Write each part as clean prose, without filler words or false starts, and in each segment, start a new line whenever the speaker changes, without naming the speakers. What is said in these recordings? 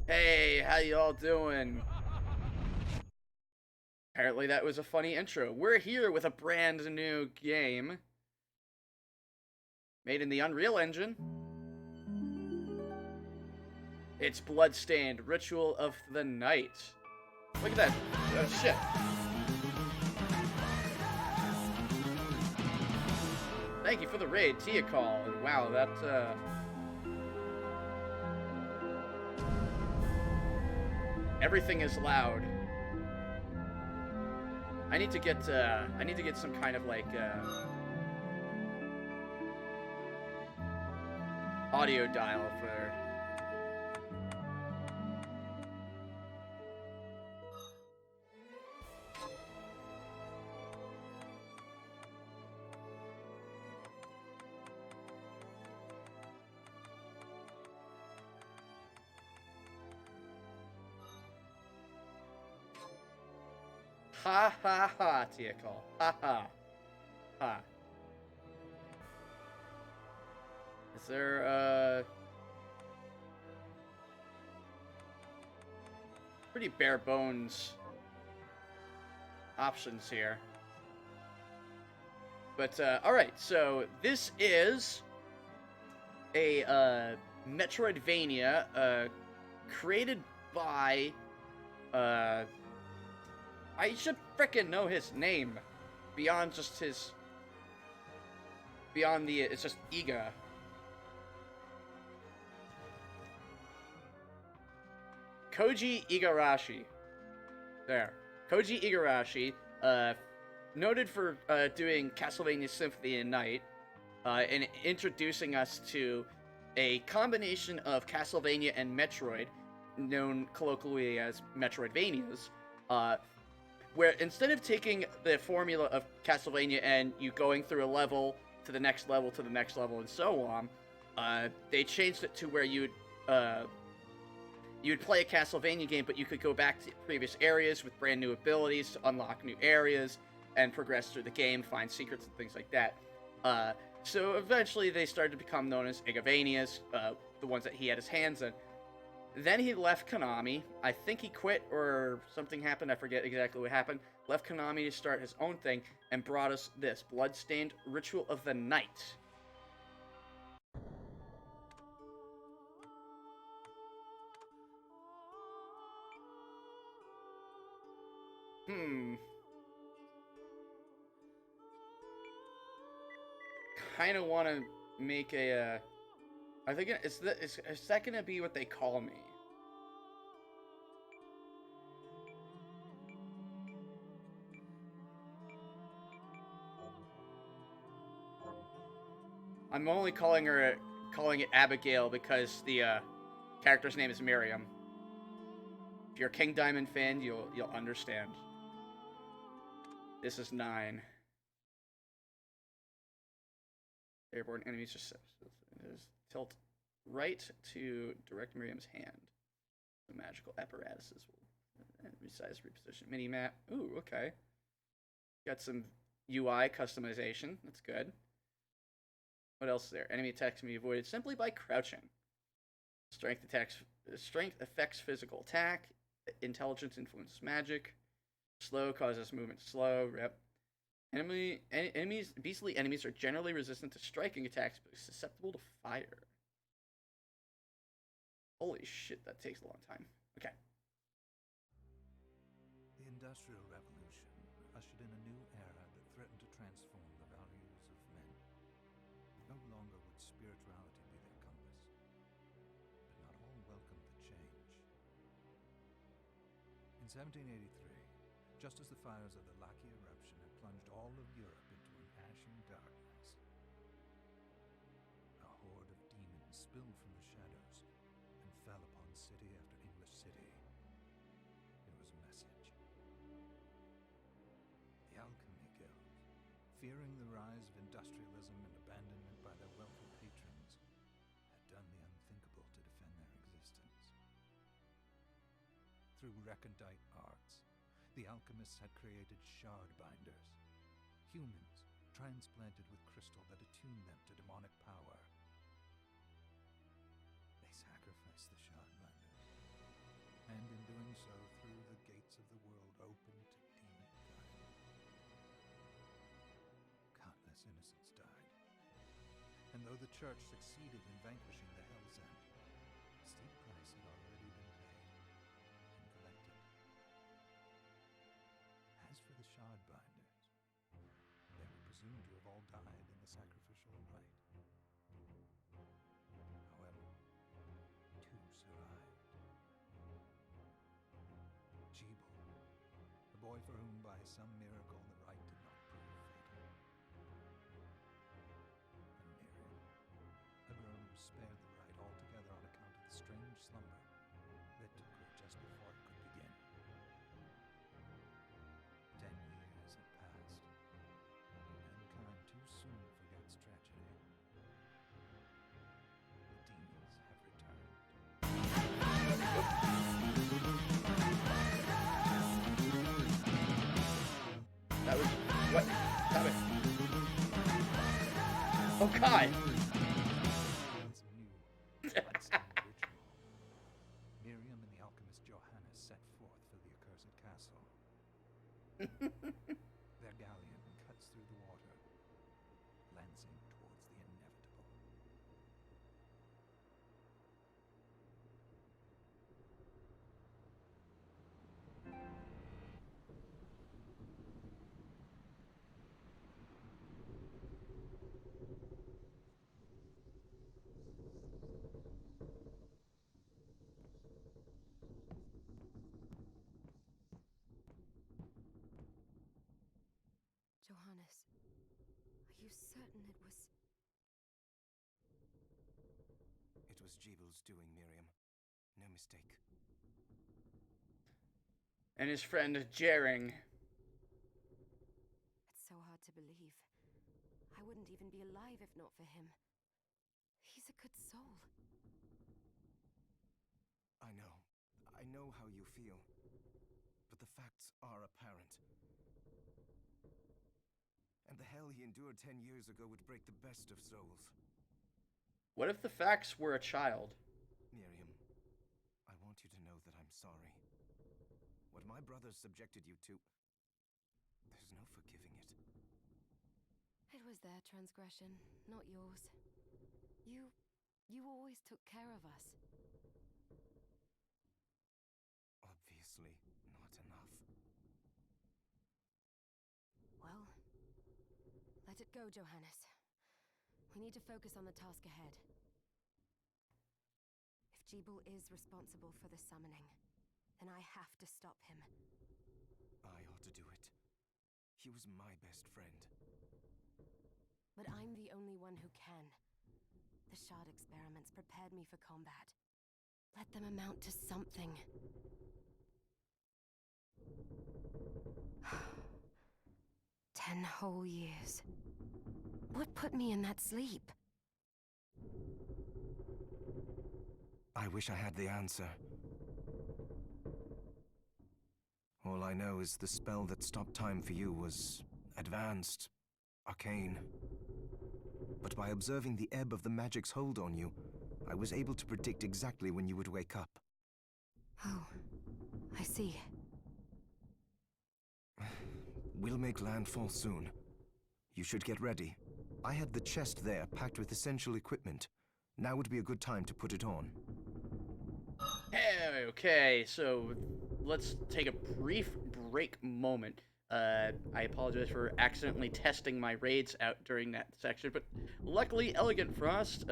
Hey, how y'all doing? Apparently that was a funny intro. We're here with a brand new game made in the Unreal Engine. It's Bloodstained, Ritual of the Night. Look at that. Shit. Thank you for the raid, Tia Call. And wow, that, everything is loud. I need to get some kind of like audio dial for. Ha ha ha, Tia Call. Ha ha. Ha. Is there, pretty bare bones options here. But, alright, so this is a, Metroidvania, created by, I should frickin' know his name. Beyond just his... Beyond the... It's just Iga. Koji Igarashi. There. Koji Igarashi, noted for doing Castlevania Symphony and Night, and introducing us to a combination of Castlevania and Metroid, known colloquially as Metroidvanias, where instead of taking the formula of Castlevania and you going through a level to the next level to the next level and so on, they changed it to where you'd play a Castlevania game, but you could go back to previous areas with brand new abilities to unlock new areas and progress through the game, find secrets and things like that. So eventually they started to become known as Igavanias, the ones that he had his hands in. Then he left Konami. I think he quit or something happened. I forget exactly what happened. Left Konami to start his own thing and brought us this, Bloodstained Ritual of the Night. Kind of want to make a, I think is that going to be what they call me? I'm only calling it Abigail because the character's name is Miriam. If you're a King Diamond fan, you'll understand. This is 9. Airborne enemies just tilt right to direct Miriam's hand. The magical apparatuses will resize reposition mini map. Ooh, okay. Got some UI customization. That's good. What else is there? Enemy attacks can be avoided simply by crouching. Strength affects physical attack. Intelligence influences magic. Slow causes movement slow. Yep. Beastly enemies are generally resistant to striking attacks, but susceptible to fire. Holy shit, that takes a long time. Okay.
The Industrial Revolution ushered in a new era that threatened to transform the values of men. No longer would spirituality be their compass, but not all welcomed the change. In 1783, just as the fires of the Laki eruption had plunged all of Europe into an ashen darkness, a horde of demons spilled from the shadows and fell upon city after English city. It was a message. The Alchemy Guild, fearing the rise of industrialism and abandonment by their wealthy patrons, had done the unthinkable to defend their existence. Through recondite arts, the alchemists had created shard binders, humans transplanted with crystal that attuned them to demonic power. They sacrificed the shard binders countless innocents died. And though the church succeeded in vanquishing the Hell's End, a steep price had already been paid and collected. As for the Shardbinders, they were presumed to have all died in the sacrificial rite. However, two survived. Jeeble, the boy for whom by some miracle the rite did not prove fatal. And Miriam, a girl who spared the rite altogether on account of the strange slumber that took her just before it could begin. 10 years had passed. Mankind too soon forgets tragedy. The demons have returned.
That was what? Stop it! Oh God!
This new bloodstained ritual. Miriam and the alchemist Johannes set forth for the accursed castle. Their galleon cuts through the water, lancing towards the inevitable.
Johannes, are you certain it was...
It was Jeeble's doing, Miriam. No mistake.
And his friend Jering.
It's so hard to believe. I wouldn't even be alive if not for him. He's a good soul.
I know how you feel. But the facts are apparent. And the hell he endured 10 years ago would break the best of souls.
What if the facts were a child?
Miriam, I want you to know that I'm sorry. What my brothers subjected you to, there's no forgiving it.
It was their transgression, not yours. You always took care of us.
Obviously, not enough.
Well, let it go, Johannes. We need to focus on the task ahead. If Jeeble is responsible for the summoning, then I have to stop him.
I ought to do it. He was my best friend.
But I'm the only one who can. The Shard experiments prepared me for combat. Let them amount to something. 10 whole years. What put me in that sleep?
I wish I had the answer. All I know is the spell that stopped time for you was advanced, arcane. But by observing the ebb of the magic's hold on you, I was able to predict exactly when you would wake up.
Oh, I see.
We'll make landfall soon. You should get ready. I had the chest there packed with essential equipment. Now would be a good time to put it on.
Hey, okay, so let's take a brief break moment. I apologize for accidentally testing my raids out during that section, but luckily Elegant Frost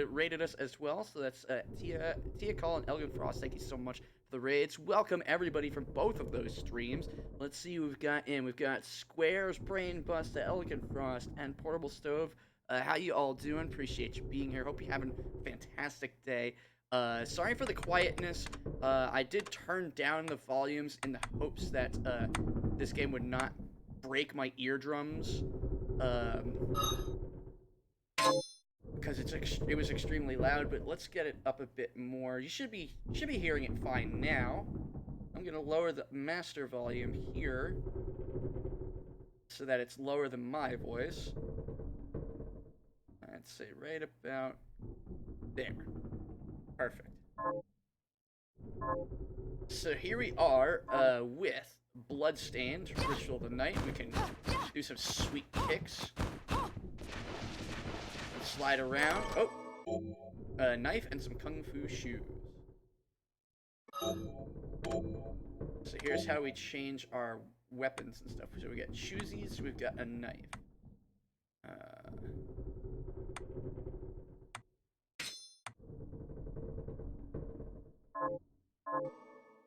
raided us as well, so that's Tia Call and Elegant Frost. Thank you so much for the raids. Welcome everybody from both of those streams. Let's see who we've got in. We've got Squares, Brain Buster, Elegant Frost, and Portable Stove. How you all doing? Appreciate you being here. Hope you're having a fantastic day. Sorry for the quietness. I did turn down the volumes in the hopes that this game would not break my eardrums, because it was extremely loud. But let's get it up a bit more. You should be hearing it fine now. I'm gonna lower the master volume here so that it's lower than my voice. I'd say right about there. Perfect. So here we are with Bloodstained, Ritual of the Night. We can do some sweet kicks. slide around. Oh! A knife and some kung fu shoes. So here's how we change our weapons and stuff. So we got shoesies, we've got a knife.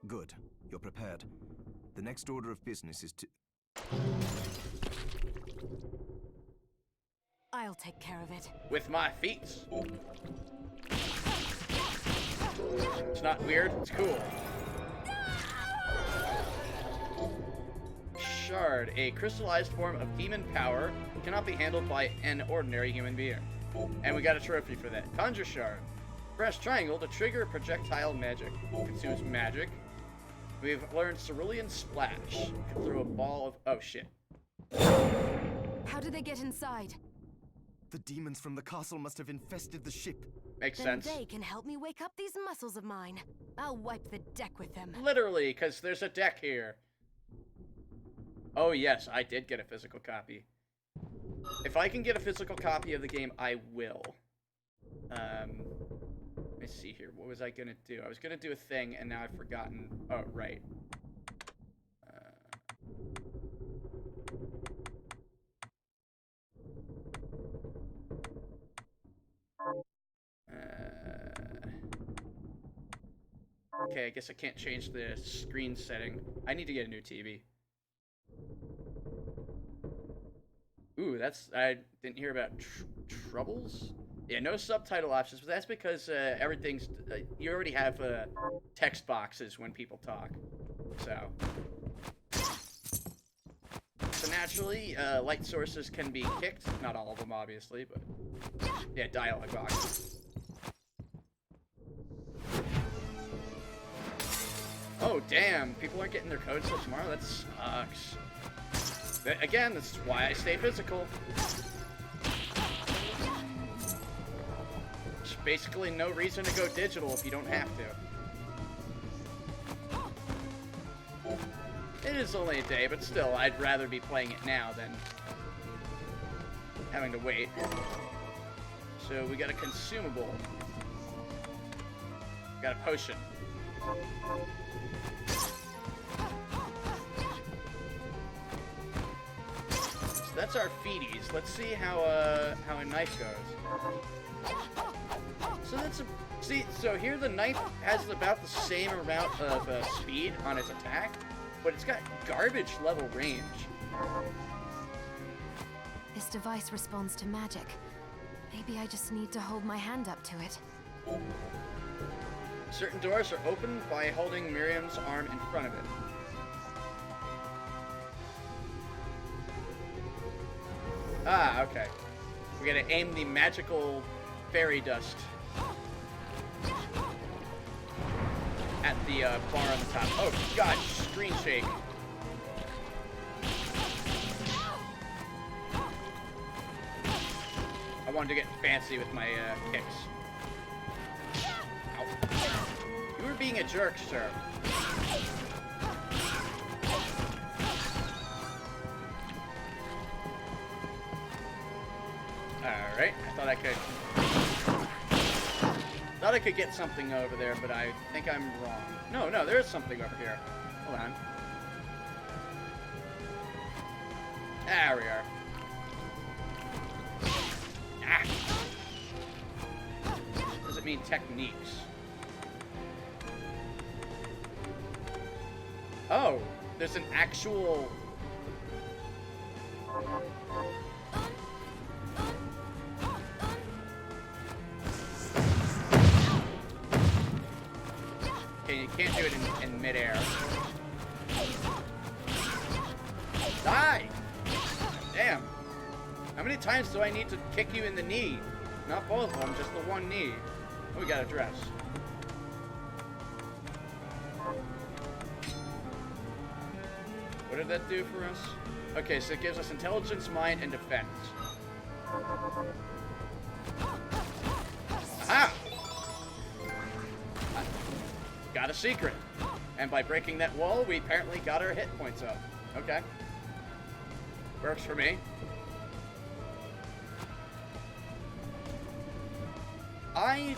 Good. You're prepared. The next order of business is to...
I'll take care of it.
With my feet. It's not weird, it's cool. Shard, a crystallized form of demon power, cannot be handled by an ordinary human being. And we got a trophy for that. Conjure Shard. Press triangle to trigger projectile magic. Consumes magic. We've learned Cerulean Splash. Can throw a ball of... Oh, shit.
How did they get inside?
The demons from the castle must have infested the ship.
Makes
Then
sense.
they can help me wake up these muscles of mine. I'll wipe the deck with them.
Literally, because there's a deck here. Oh, yes, I did get a physical copy. If I can get a physical copy of the game, I will. Let me see here. What was I going to do? I was going to do a thing, and now I've forgotten. Oh, right. Okay, I guess I can't change the screen setting. I need to get a new TV. Ooh, that's... I didn't hear about troubles? Yeah, no subtitle options, but that's because everything's... you already have text boxes when people talk. So naturally, light sources can be kicked. Not all of them, obviously, but... Yeah, dialogue boxes. Oh, damn. People aren't getting their codes till tomorrow? That sucks. Again, that's why I stay physical. There's basically no reason to go digital if you don't have to. It is only a day, but still, I'd rather be playing it now than having to wait. So we got a consumable. Got a potion. So that's our feeties. Let's see how a knife goes. So that's a... See, so here the knife has about the same amount of speed on its attack, but it's got garbage level range.
This device responds to magic. Maybe I just need to hold my hand up to it.
Certain doors are opened by holding Miriam's arm in front of it. Ah, okay. We gotta aim the magical fairy dust at the bar on the top. Oh god, screen shake. I wanted to get fancy with my kicks. Ow. You were being a jerk, sir. Alright, I thought I could get something over there, but I think I'm wrong. No, there is something over here. Hold on. There we are. Ah! Does it mean techniques? Oh, there's an actual... Okay, you can't do it in midair. Die! Damn. How many times do I need to kick you in the knee? Not both of them, just the one knee. Oh, we got a dress. What did that do for us? Okay, so it gives us intelligence, mind, and defense. Aha! Got a secret. And by breaking that wall, we apparently got our hit points up. Okay. Works for me. I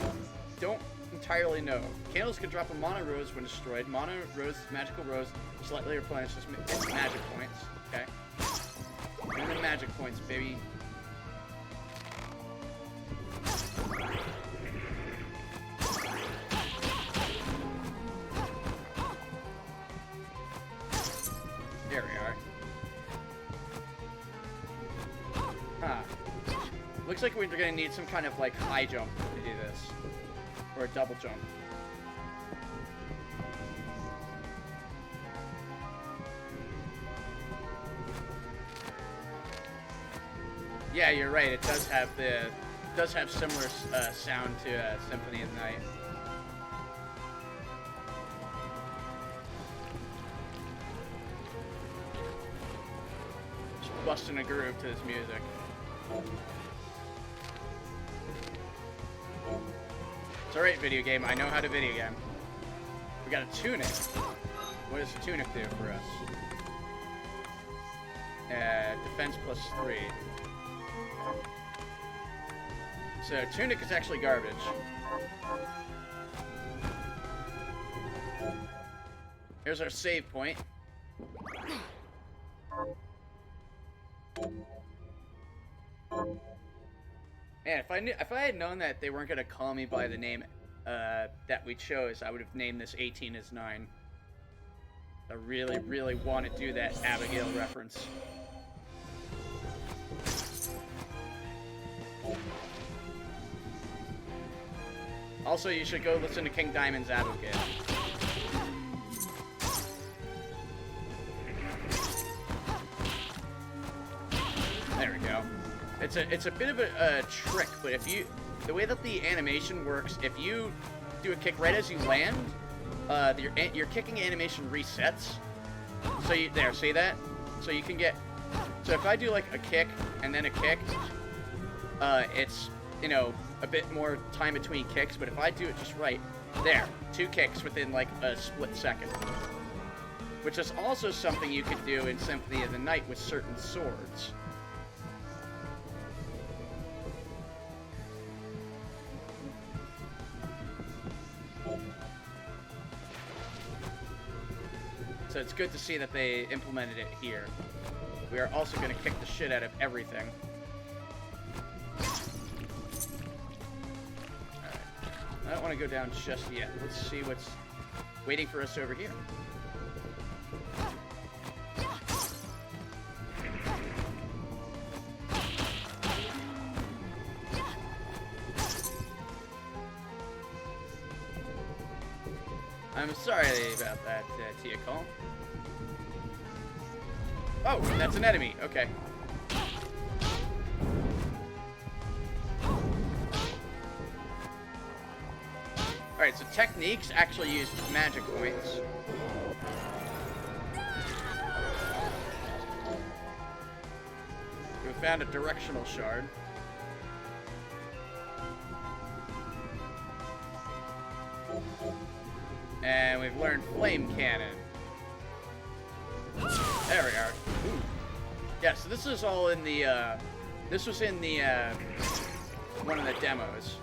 don't entirely know. Candles can drop a mana rose when destroyed. Mana rose, magical rose, slightly replenishes its magic points. Okay. And the magic points, baby. There we are. Huh. Looks like we're gonna need some kind of like high jump to do this. Or a double jump. Yeah, you're right. It does have similar sound to Symphony of the Night. Just busting a groove to this music. It's alright, video game. I know how to video game. We got a tunic. What does the tunic do for us? Defense +3. So, tunic is actually garbage. Here's our save point. Man, if I had known that they weren't gonna call me by the name that we chose, I would have named this 18 as 9. I really, really want to do that Abigail reference. Also, you should go listen to King Diamond's Abigail. There we go. It's a bit of a trick, but the way that the animation works, if you do a kick right as you land, your kicking animation resets. So see that? So you can get. So if I do like a kick and then a kick, it's a bit more time between kicks. But if I do it just right, there, 2 kicks within like a split second. Which is also something you could do in Symphony of the Night with certain swords. So it's good to see that they implemented it here. We are also going to kick the shit out of everything. Alright. I don't want to go down just yet. Let's see what's waiting for us over here. I'm sorry about that, Tia Call. Oh, that's an enemy. Okay. Alright, so techniques actually use magic points. We found a directional shard. And we've learned Flame Cannon. There we are. Ooh. Yeah, so this is all in the, this was in the, one of the demos.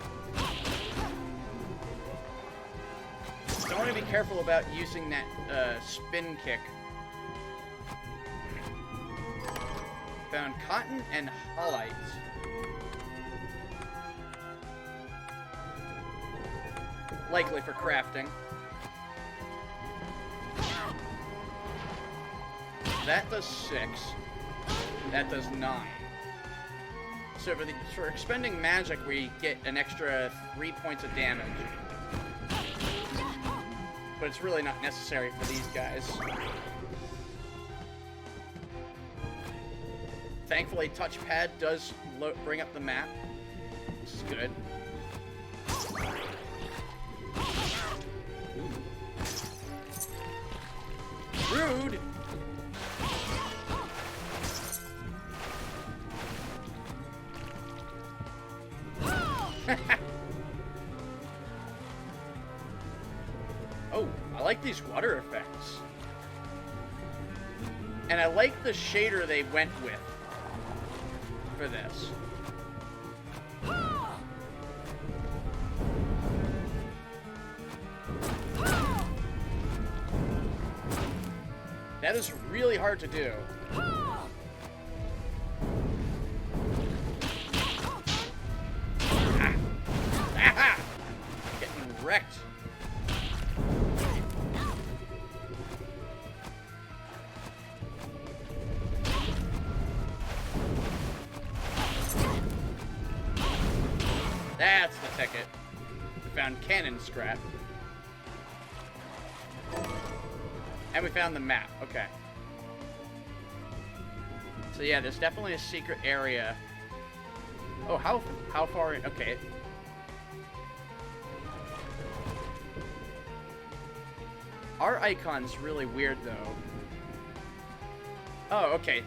So I want to be careful about using that, spin kick. Found cotton and halite. Likely for crafting. That does 6. That does 9. So for expending magic, we get an extra 3 points of damage. But it's really not necessary for these guys. Thankfully, touchpad does bring up the map. This is good. Rude! Oh, I like these water effects. And I like the shader they went with for this. That is really hard to do. Ah! Getting wrecked. That's the ticket. We found cannon scrap. And we found the map. Okay. So yeah, there's definitely a secret area. Oh, how far in? Okay. Our icon's really weird, though. Oh, okay.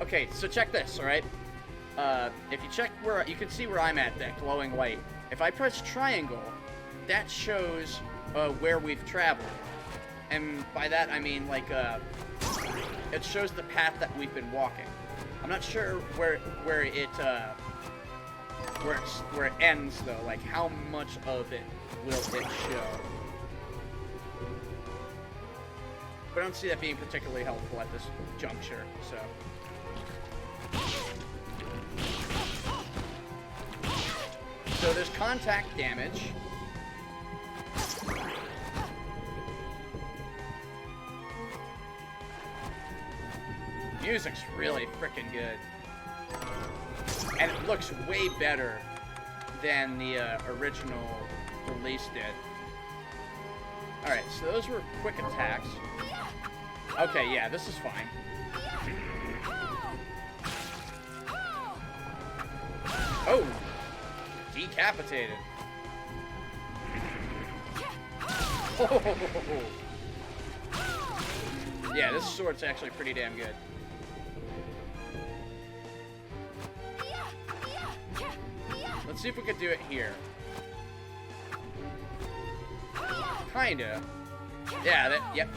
Okay, so check this, alright? If you check where... You can see where I'm at, that glowing light. If I press triangle, that shows where we've traveled. And by that, I mean, like, it shows the path that we've been walking. I'm not sure where it ends, though. Like, how much of it will it show? But I don't see that being particularly helpful at this juncture, so... So there's contact damage. Music's really freaking good. And it looks way better than the original release did. Alright, so those were quick attacks. Okay, yeah, this is fine. Oh! Decapitated. Oh. Yeah, this sword's actually pretty damn good. Let's see if we can do it here. Kinda. Yeah, yep.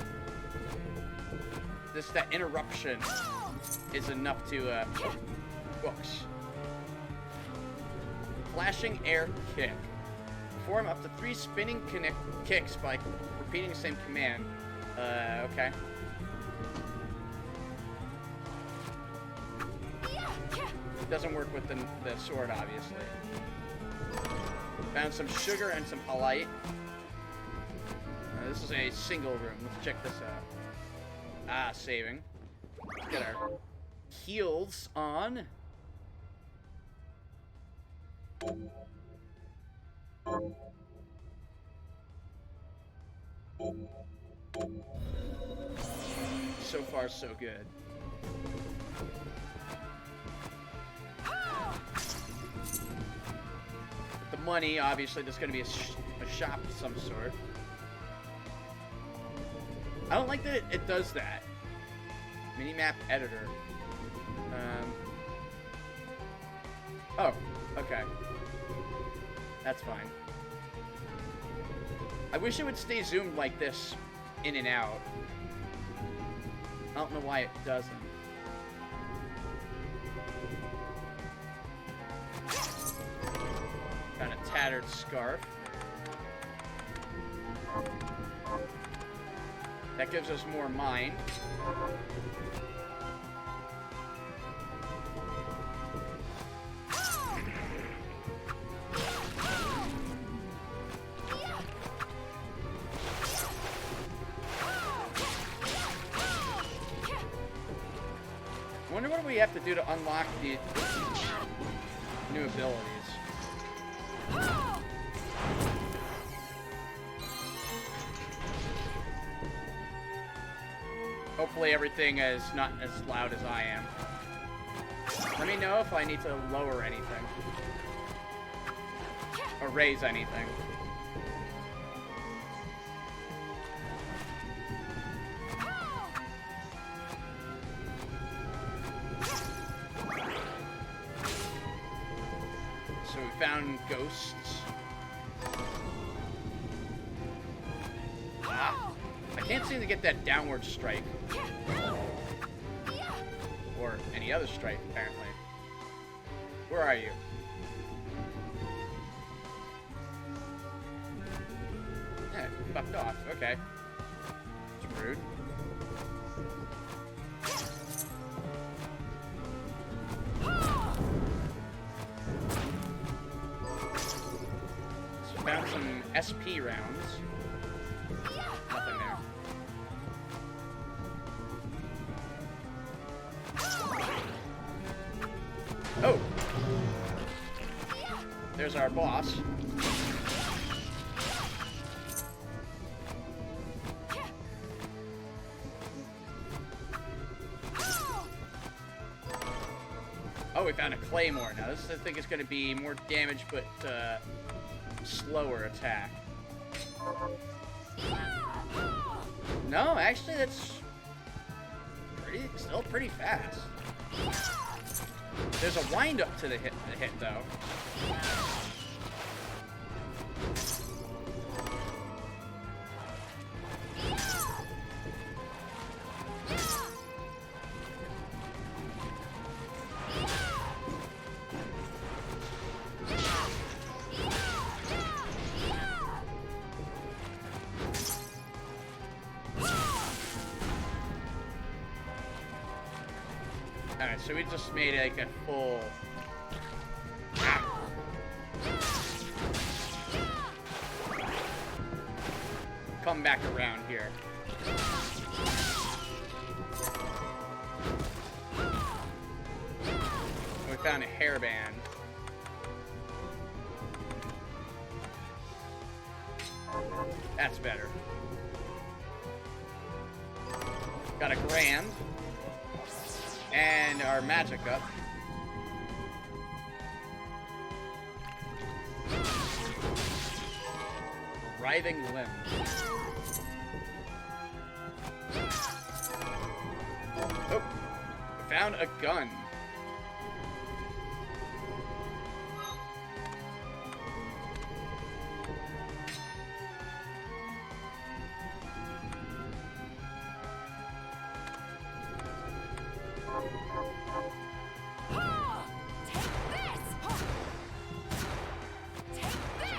That interruption is enough to, oh, books. Flashing air kick. Perform up to 3 spinning kicks by repeating the same command. Okay. Doesn't work with the sword, obviously. Found some sugar and some halite. This is a single room. Let's check this out. Ah, saving. Let's get our heals on. So far, so good. With the money, obviously, there's going to be a shop of some sort. I don't like that it does that. Minimap editor. Oh, okay. That's fine. I wish it would stay zoomed like this, in and out. I don't know why it doesn't. Found a tattered scarf. That gives us more mind. I wonder what we have to do to unlock the new abilities. Hopefully everything is not as loud as I am. Let me know if I need to lower anything. Or raise anything. So we found ghosts. Ah! I can't seem to get that downward strike. Or any other strike, apparently. Where are you? Yeah, fucked off. Okay. It's rude. Found some SP rounds. Nothing there. Oh! There's our boss. Oh, we found a Claymore. Now this, I think, is going to be more damage, but slower attack. No, actually, that's still pretty fast. There's a wind up to the hit though. Alright, so we just made like a full... Come back around here. We found a hairband. That's better. Got a grand. And our magic up. Writhing limb. Oh, we found a gun.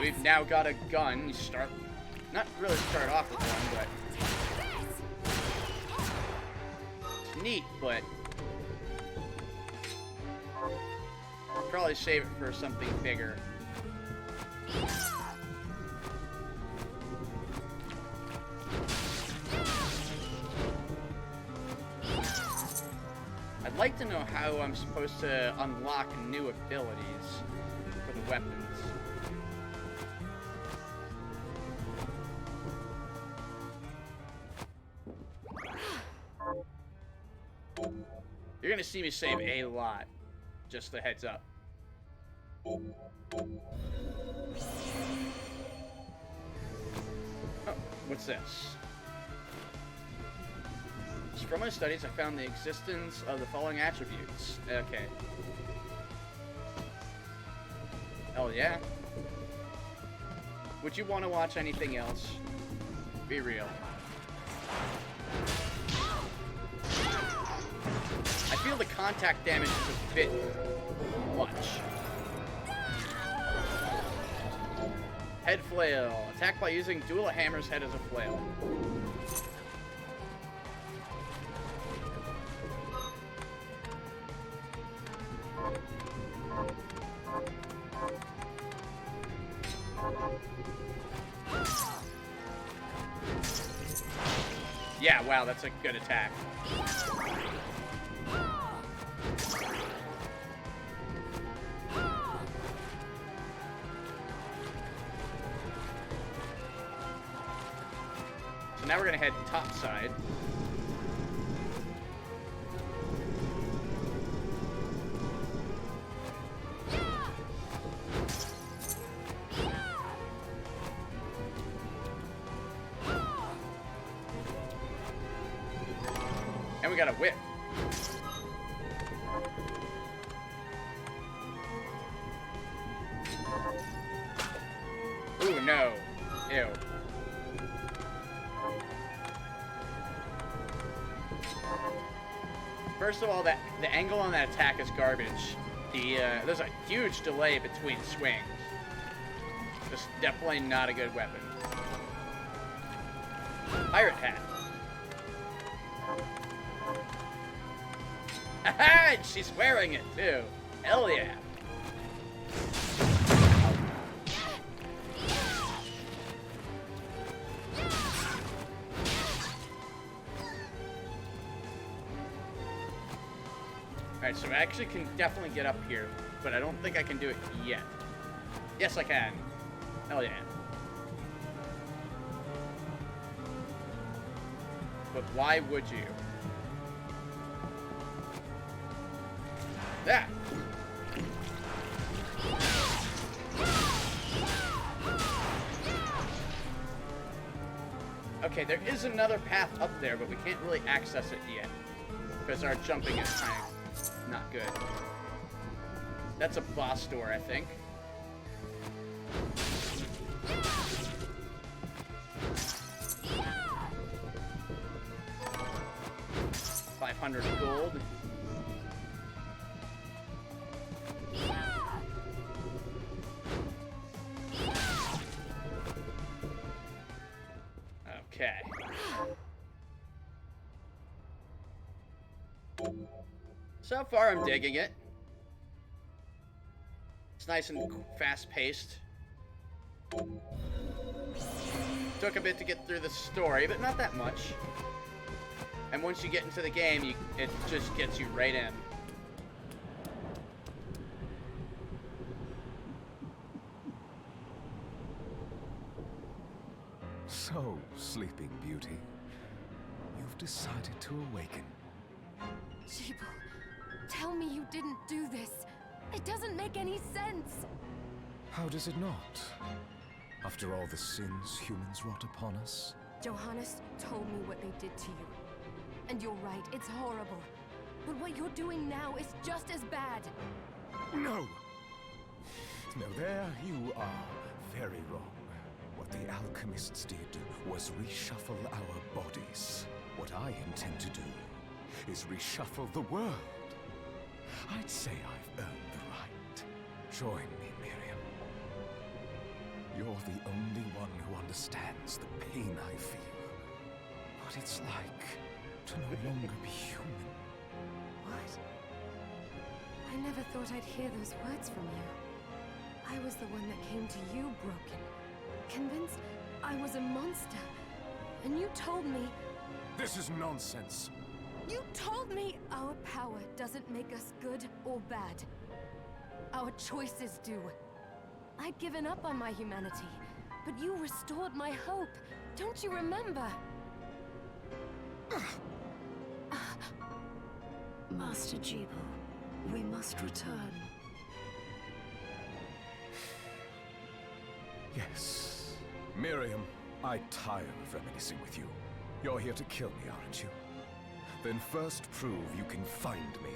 We've now got a gun. You start, not really start off with one, but it's neat, but probably save it for something bigger. I'd like to know how I'm supposed to unlock new abilities for the weapons. You're gonna see me save a lot. Just a heads up. Oh, what's this? From my studies, I found the existence of the following attributes. Okay. Hell yeah. Would you want to watch anything else? Be real. I feel the contact damage is a bit much. Head flail. Attack by using dual hammer's head as a flail. Yeah, wow, that's a good attack. So now we're gonna head top side. And we got a whip. Ooh, no. Ew. First of all, the angle on that attack is garbage. There's a huge delay between swings. Just definitely not a good weapon. Pirate hat. Aha! And she's wearing it too. Hell yeah. Alright, so I actually can definitely get up here, but I don't think I can do it yet. Yes, I can. Hell yeah. But why would you? That! Okay, there is another path up there, but we can't really access it yet. Because our jumping is kind of not good. That's a boss door, I think. $500 gold. Okay. So far, I'm digging it. It's nice and fast-paced. Took a bit to get through the story, but not that much. And once you get into the game, it just gets you right in.
So, Sleeping Beauty, you've decided to awaken.
Jeeble, tell me you didn't do this. It doesn't make any sense.
How does it not? After all the sins humans wrought upon us?
Johannes told me what they did to you. And you're right, it's horrible. But what you're doing now is just as bad.
No! No, there you are very wrong. What the alchemists did was reshuffle our bodies. What I intend to do is reshuffle the world. I'd say I've earned the right. Join me, Miriam. You're the only one who understands the pain I feel. What it's like to no longer be human.
What? I never thought I'd hear those words from you. I was the one that came to you broken. Convinced I was a monster. And you told me...
This is nonsense.
You told me our power doesn't make us good or bad. Our choices do. I'd given up on my humanity, but you restored my hope. Don't you remember?
Master Jeeble, we must return.
Yes. Miriam, I tire of reminiscing with you. You're here to kill me, aren't you? Then first prove you can find me.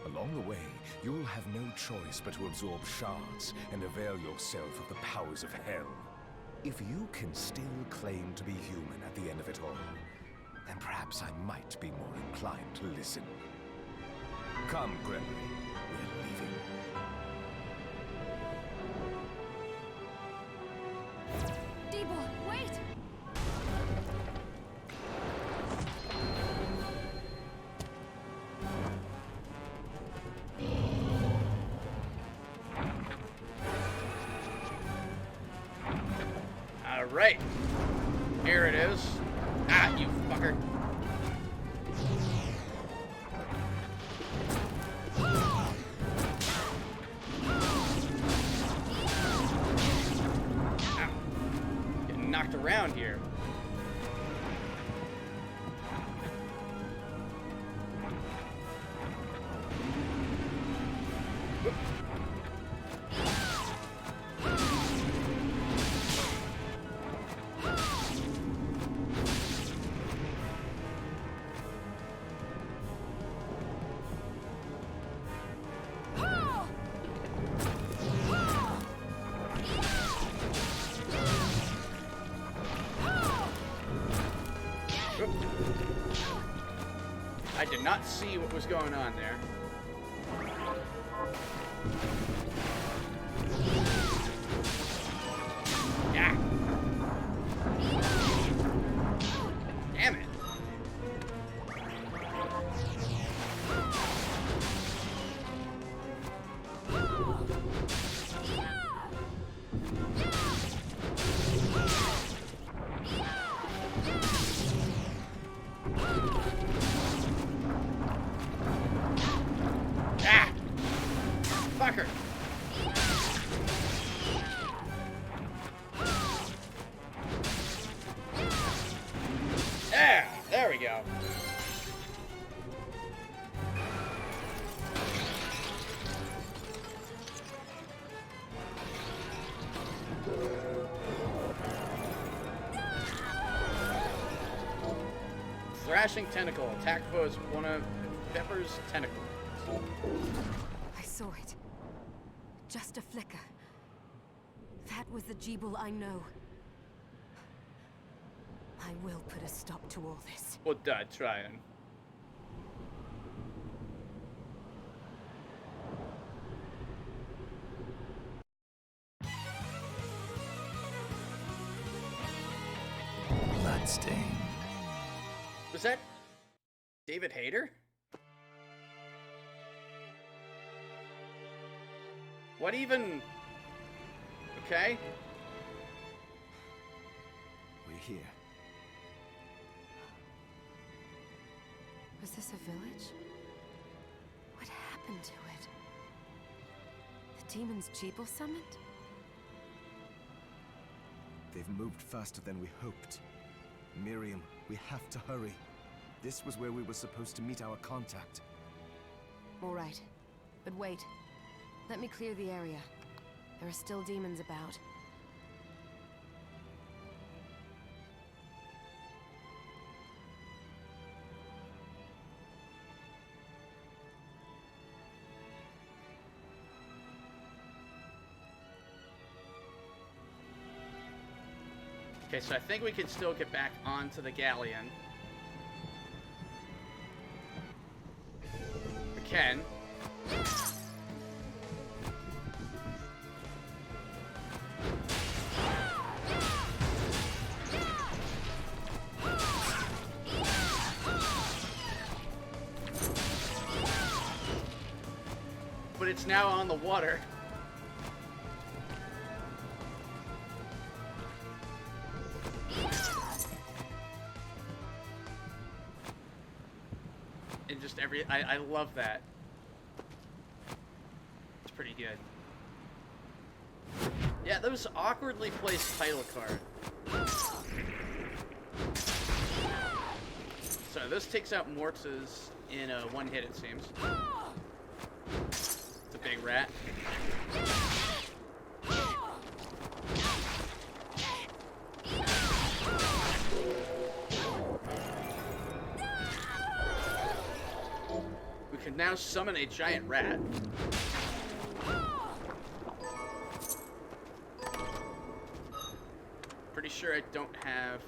Along the way, you'll have no choice but to absorb shards and avail yourself of the powers of hell. If you can still claim to be human at the end of it all, then perhaps I might be more inclined to listen. Come, Gregory. We're leaving.
Jeeble, wait!
Alright. Here it is. Ah, you fucker. Ow. Getting knocked around here. I did not see what was going on there. Yeah. Damn it. go. Thrashing tentacle. Attack foes one of Pepper's tentacles.
I saw it. Just a flicker. That was the Jeeble I know. I will put a stop to all this.
Well, trying.
Bloodstained.
Was that David Hayter? What even? Okay.
We're here.
Was this a village? What happened to it? The demons Jeeble summoned?
They've moved faster than we hoped. Miriam, we have to hurry. This was where we were supposed to meet our contact.
All right. But wait. Let me clear the area. There are still demons about.
Okay, so I think we can still get back onto the galleon. We can. But it's now on the water. And just I love that. It's pretty good. Yeah, that was awkwardly placed title card. So this takes out Mortz's in a one hit, it seems. It's a big rat. We can now summon a giant rat. Pretty sure I don't have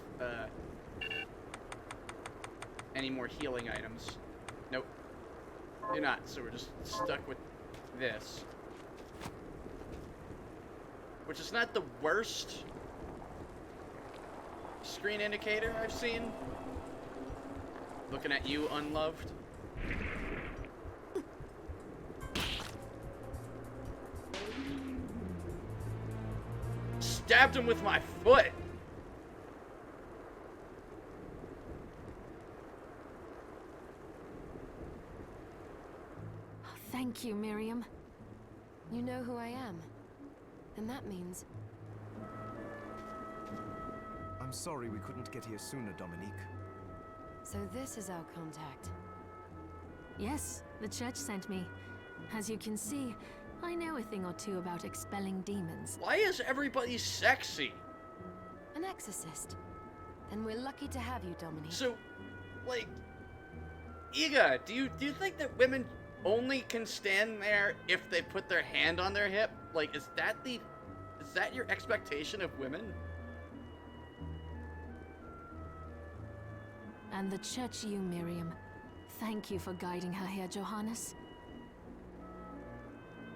any more healing items. Nope. Do not, so we're just stuck with this. Which is not the worst screen indicator I've seen. Looking at you, unloved. Stabbed him with my foot!
Thank you, Miriam. You know who I am. And that means...
I'm sorry we couldn't get here sooner, Dominique.
So this is our contact.
Yes, the church sent me. As you can see, I know a thing or two about expelling demons.
Why is everybody sexy?
An exorcist. Then we're lucky to have you, Dominique.
So, like, Iga, do you think that women only can stand there if they put their hand on their hip? Like, is that your expectation of women?
And the church you, Miriam. Thank you for guiding her here, Johannes.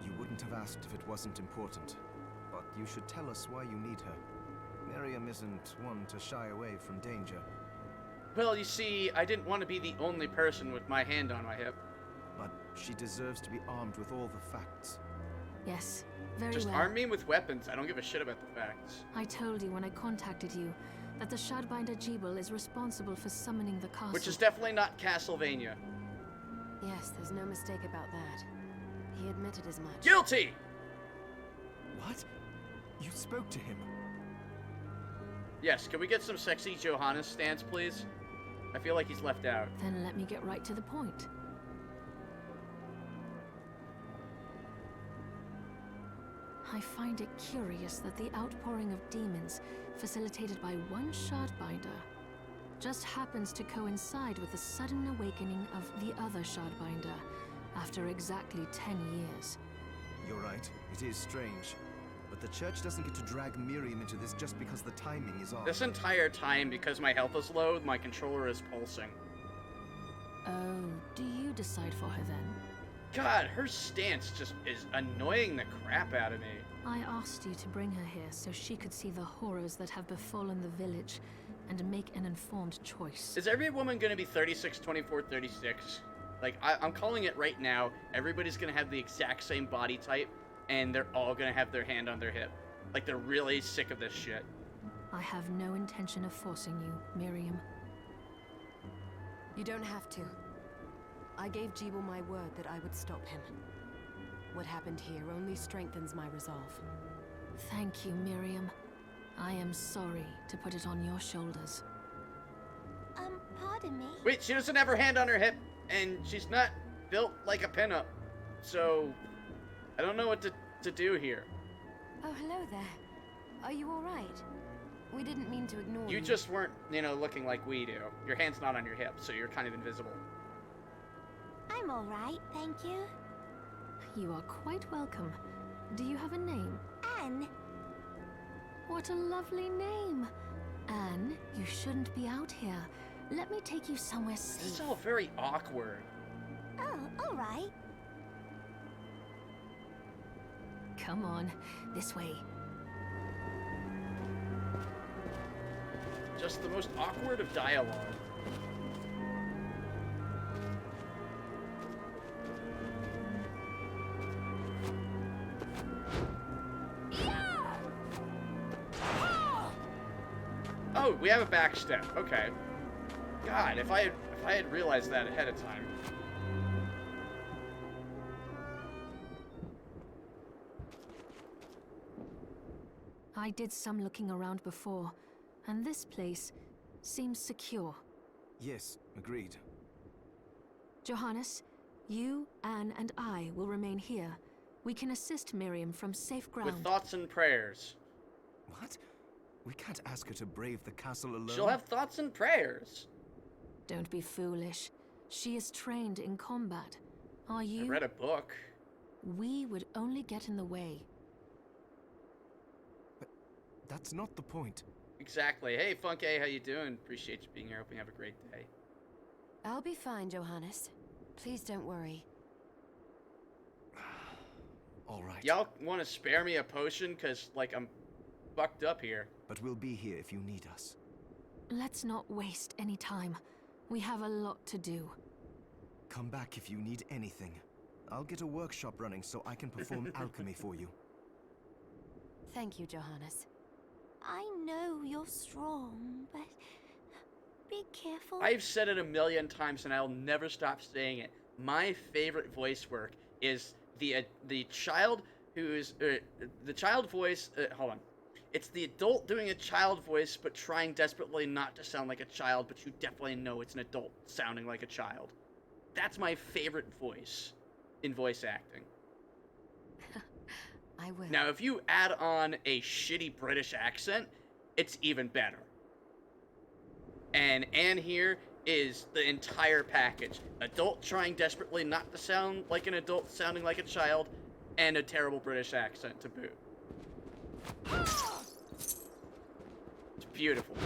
You wouldn't have asked if it wasn't important, but you should tell us why you need her. Miriam isn't one to shy away from danger.
Well, you see, I didn't want to be the only person with my hand on my hip.
But she deserves to be armed with all the facts.
Yes, very
Just
well.
arm me with weapons. I don't give a shit about the facts.
I told you when I contacted you that the Shardbinder Jeeble is responsible for summoning the castle.
Which is definitely not Castlevania.
Yes, there's no mistake about that. He admitted as much.
Guilty!
What? You spoke to him?
Yes, can we get some sexy Johannes stance, please? I feel like he's left out.
Then let me get right to the point. I find it curious that the outpouring of demons, facilitated by one Shardbinder, just happens to coincide with the sudden awakening of the other Shardbinder after exactly 10 years.
You're right, it is strange. But the church doesn't get to drag Miriam into this just because the timing is off.
This entire time, because my health is low, my controller is pulsing.
Oh, do you decide for her then?
God, her stance just is annoying the crap out of me.
I asked you to bring her here so she could see the horrors that have befallen the village and make an informed choice.
Is every woman gonna be 36, 24, 36? Like, I'm calling it right now. Everybody's gonna have the exact same body type, and they're all gonna have their hand on their hip. Like, they're really sick of this shit.
I have no intention of forcing you, Miriam.
You don't have to. I gave Jeeble my word that I would stop him. What happened here only strengthens my resolve.
Thank you, Miriam. I am sorry to put it on your shoulders.
Pardon me?
Wait, she doesn't have her hand on her hip, and she's not built like a pinup. So, I don't know what to do here.
Oh, hello there. Are you alright? We didn't mean to ignore you.
You just weren't, looking like we do. Your hand's not on your hip, so you're kind of invisible.
I'm alright, thank you.
You are quite welcome. Do you have a name?
Anne.
What a lovely name. Anne, you shouldn't be out here. Let me take you somewhere
This is
safe.
all very awkward.
Oh, alright.
Come on, this way.
Just the most awkward of dialogue. Oh, we have a backstep. Okay. God, if I had realized that ahead of time.
I did some looking around before, and this place seems secure.
Yes, agreed.
Johannes, you, Anne, and I will remain here. We can assist Miriam from safe ground.
With thoughts and prayers.
What? We can't ask her to brave the castle alone.
She'll have thoughts and prayers.
Don't be foolish. She is trained in combat. Are you?
I read a book.
We would only get in the way.
That's not the point.
Exactly. Hey, Funke, how you doing? Appreciate you being here. Hope you have a great day.
I'll be fine, Johannes. Please don't worry.
All right.
Y'all want to spare me a potion? Because, like, I'm fucked up here.
But we'll be here if you need us.
Let's not waste any time. We have a lot to do.
Come back if you need anything. I'll get a workshop running so I can perform alchemy for you.
Thank you, Johannes.
I know you're strong, but be careful.
I've said it a million times and I'll never stop saying it. My favorite voice work is the child who's the child voice. Hold on, it's the adult doing a child voice but trying desperately not to sound like a child, but you definitely know it's an adult sounding like a child. That's my favorite voice in voice acting.
I will.
Now, if you add on a shitty British accent, it's even better. And Anne here is the entire package. Adult trying desperately not to sound like an adult sounding like a child, and a terrible British accent to boot. It's beautiful.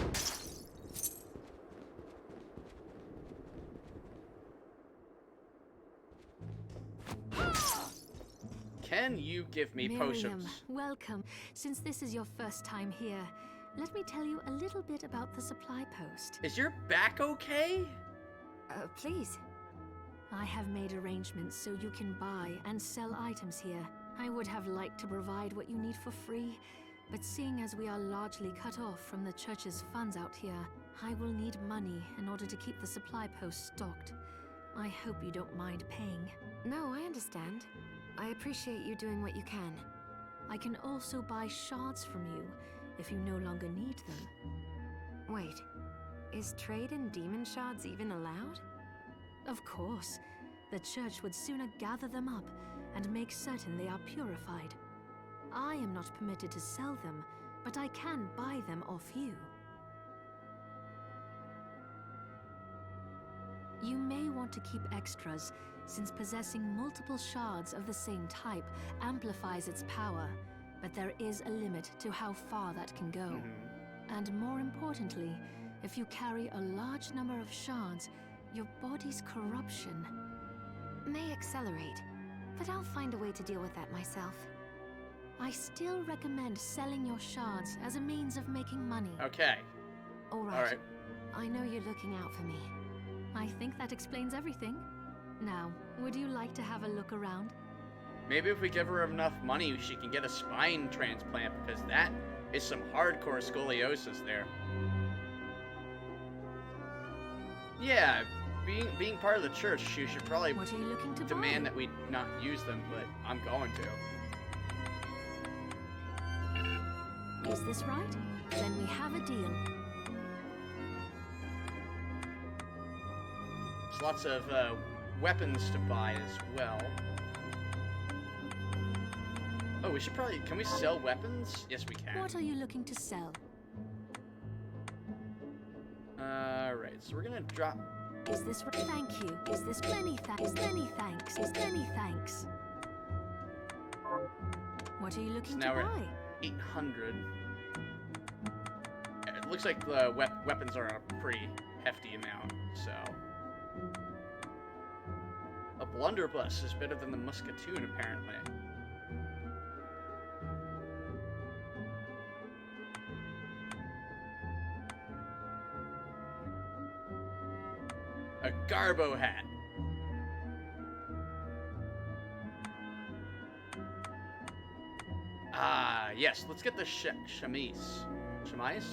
Can you give me
Miriam,
potions?
welcome. Since this is your first time here, let me tell you a little bit about the supply post.
Is your back okay?
Please.
I have made arrangements so you can buy and sell items here. I would have liked to provide what you need for free, but seeing as we are largely cut off from the church's funds out here, I will need money in order to keep the supply post stocked. I hope you don't mind paying.
No, I understand. I appreciate you doing what you can.
I can also buy shards from you if you no longer need them.
Wait. Is trade in demon shards even allowed?
Of course. The church would sooner gather them up and make certain they are purified. I am not permitted to sell them, but I can buy them off you. You may want to keep extras, since possessing multiple shards of the same type amplifies its power, but there is a limit to how far that can go. And more importantly, if you carry a large number of shards, your body's corruption
May accelerate, but I'll find a way to deal with that myself.
I still recommend selling your shards as a means of making money.
Okay.
All right. I know you're looking out for me.
I think that explains everything. Now, would you like to have a look around?
Maybe if we give her enough money, she can get a spine transplant, because that is some hardcore scoliosis there. Yeah, being part of the church, she should probably
What are you looking to
demand
buy?
that we not use them, but I'm going to.
Is this right? Then we have a deal.
There's lots of weapons to buy as well. Oh, we should probably... Can we sell weapons? Yes, we can.
What are you looking to sell?
Alright, so we're gonna drop...
Is this right? Thank you. Is this many thanks? Many thanks. Is many thanks. What are you looking
now
to
we're
buy?
800. It looks like the weapons are a pretty hefty amount, so... A blunderbuss is better than the musketoon, apparently. A garbo hat. Ah, yes. Let's get the chemise. Chemise?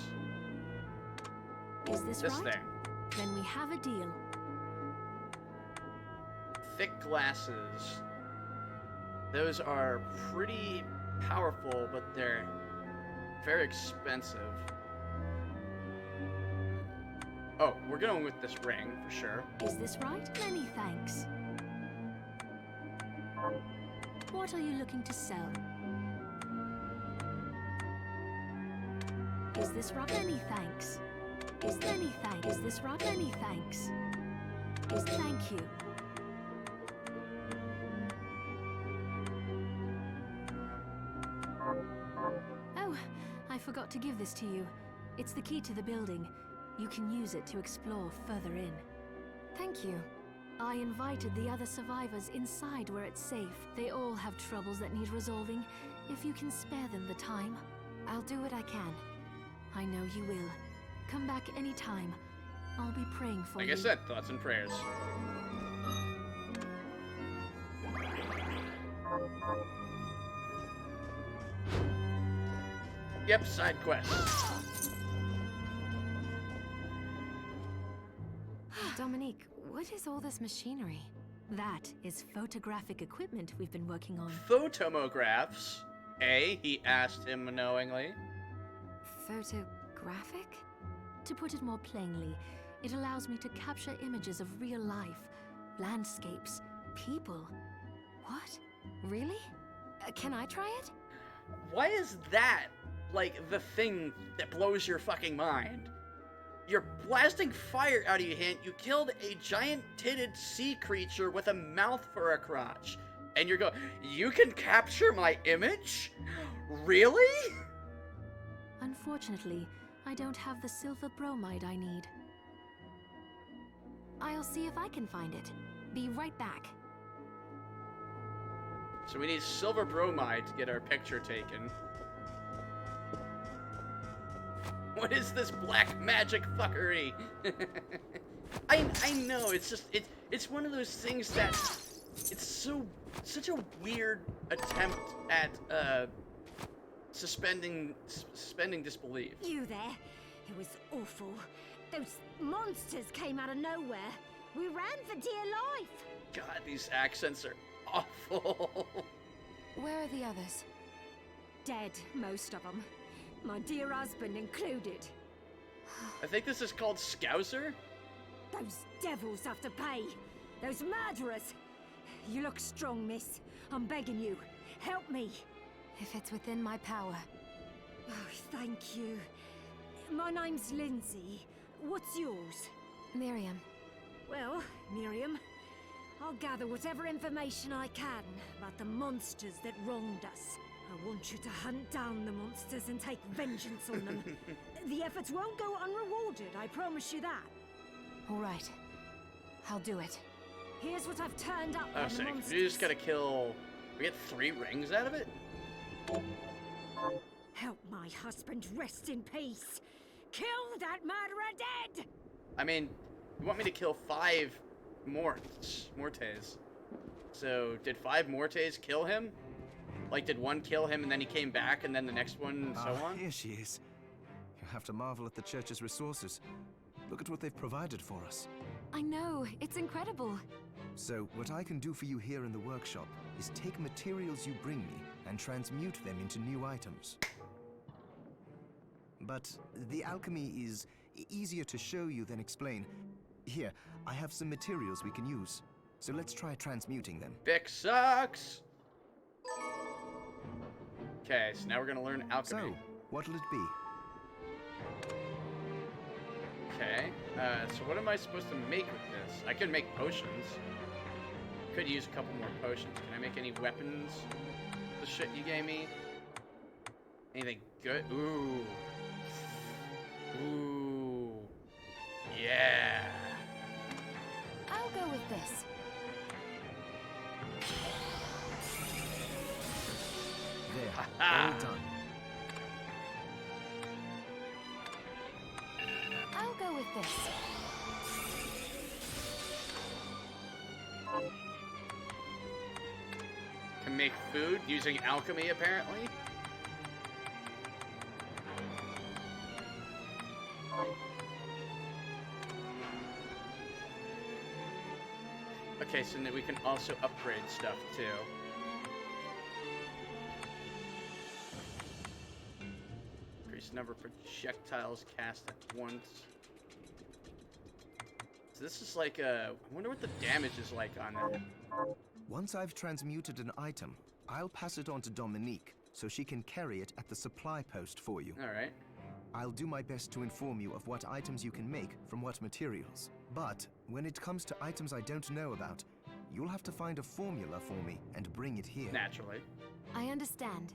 Is this
This
right?
thing.
Then we have a deal.
Thick glasses. Those are pretty powerful, but they're very expensive. Oh, we're going with this ring, for sure.
Is this right? Many thanks. What are you looking to sell? Is this right? Many thanks. Is many thanks. Is this right? Many thanks. Is thank you. Oh, I forgot to give this to you. It's the key to the building. You can use it to explore further in.
Thank you.
I invited the other survivors inside where it's safe. They all have troubles that need resolving. If you can spare them the time.
I'll do what I can.
I know you will. Come back anytime. I'll be praying for you.
Like I said, thoughts and prayers. Yep, side quest.
Dominique, what is all this machinery?
That is photographic equipment we've been working on.
Photomographs. He asked him knowingly.
Photographic?
To put it more plainly, it allows me to capture images of real life, landscapes, people.
What? Really? Can I try it?
Why is that, like, the thing that blows your fucking mind? You're blasting fire out of your hand. You killed a giant-titted sea creature with a mouth for a crotch. And you're going, you can capture my image? Really?
Unfortunately, I don't have the silver bromide I need.
I'll see if I can find it. Be right back.
So we need silver bromide to get our picture taken. What is this black magic fuckery? I know, it's just, it's one of those things that, it's such a weird attempt at, suspending disbelief.
You there? It was awful. Those monsters came out of nowhere. We ran for dear life.
God, these accents are awful.
Where are the others?
Dead, most of them. My dear husband included.
I think this is called Scouser?
Those devils have to pay. Those murderers. You look strong, miss. I'm begging you. Help me.
If it's within my power.
Oh, thank you. My name's Lindsay. What's yours?
Miriam.
Well, Miriam, I'll gather whatever information I can about the monsters that wronged us. I want you to hunt down the monsters and take vengeance on them. The efforts won't go unrewarded, I promise you that.
All right. I'll do it.
Here's what I've turned up
Oh,
on the
sick.
monsters.
You just gotta kill... We get 3 rings out of it?
Help my husband rest in peace. Kill that murderer dead!
I mean, you want me to kill 5 Mortes. So, did 5 Mortes kill him? Like, did one kill him and then he came back and then the next one and so on?
Here she is. You have to marvel at the church's resources. Look at what they've provided for us.
I know, it's incredible.
So, what I can do for you here in the workshop is take materials you bring me and transmute them into new items. But the alchemy is easier to show you than explain. Here, I have some materials we can use. So let's try transmuting them.
Vic sucks! Okay, so now we're gonna learn alchemy.
So, what'll it be?
Okay, so what am I supposed to make with this? I could make potions. Could use a couple more potions. Can I make any weapons? The shit you gave me? Anything good? Ooh. Ooh. Yeah.
I'll go with this.
There,
Ha-ha.
all done.
I'll go with this.
Can make food using alchemy, apparently. Okay, so then we can also upgrade stuff too. Increase number of projectiles cast at once. So this is like I wonder what the damage is like on that.
Once I've transmuted an item, I'll pass it on to Dominique so she can carry it at the supply post for you.
All right.
I'll do my best to inform you of what items you can make from what materials. But when it comes to items I don't know about, you'll have to find a formula for me and bring it here.
Naturally.
I understand.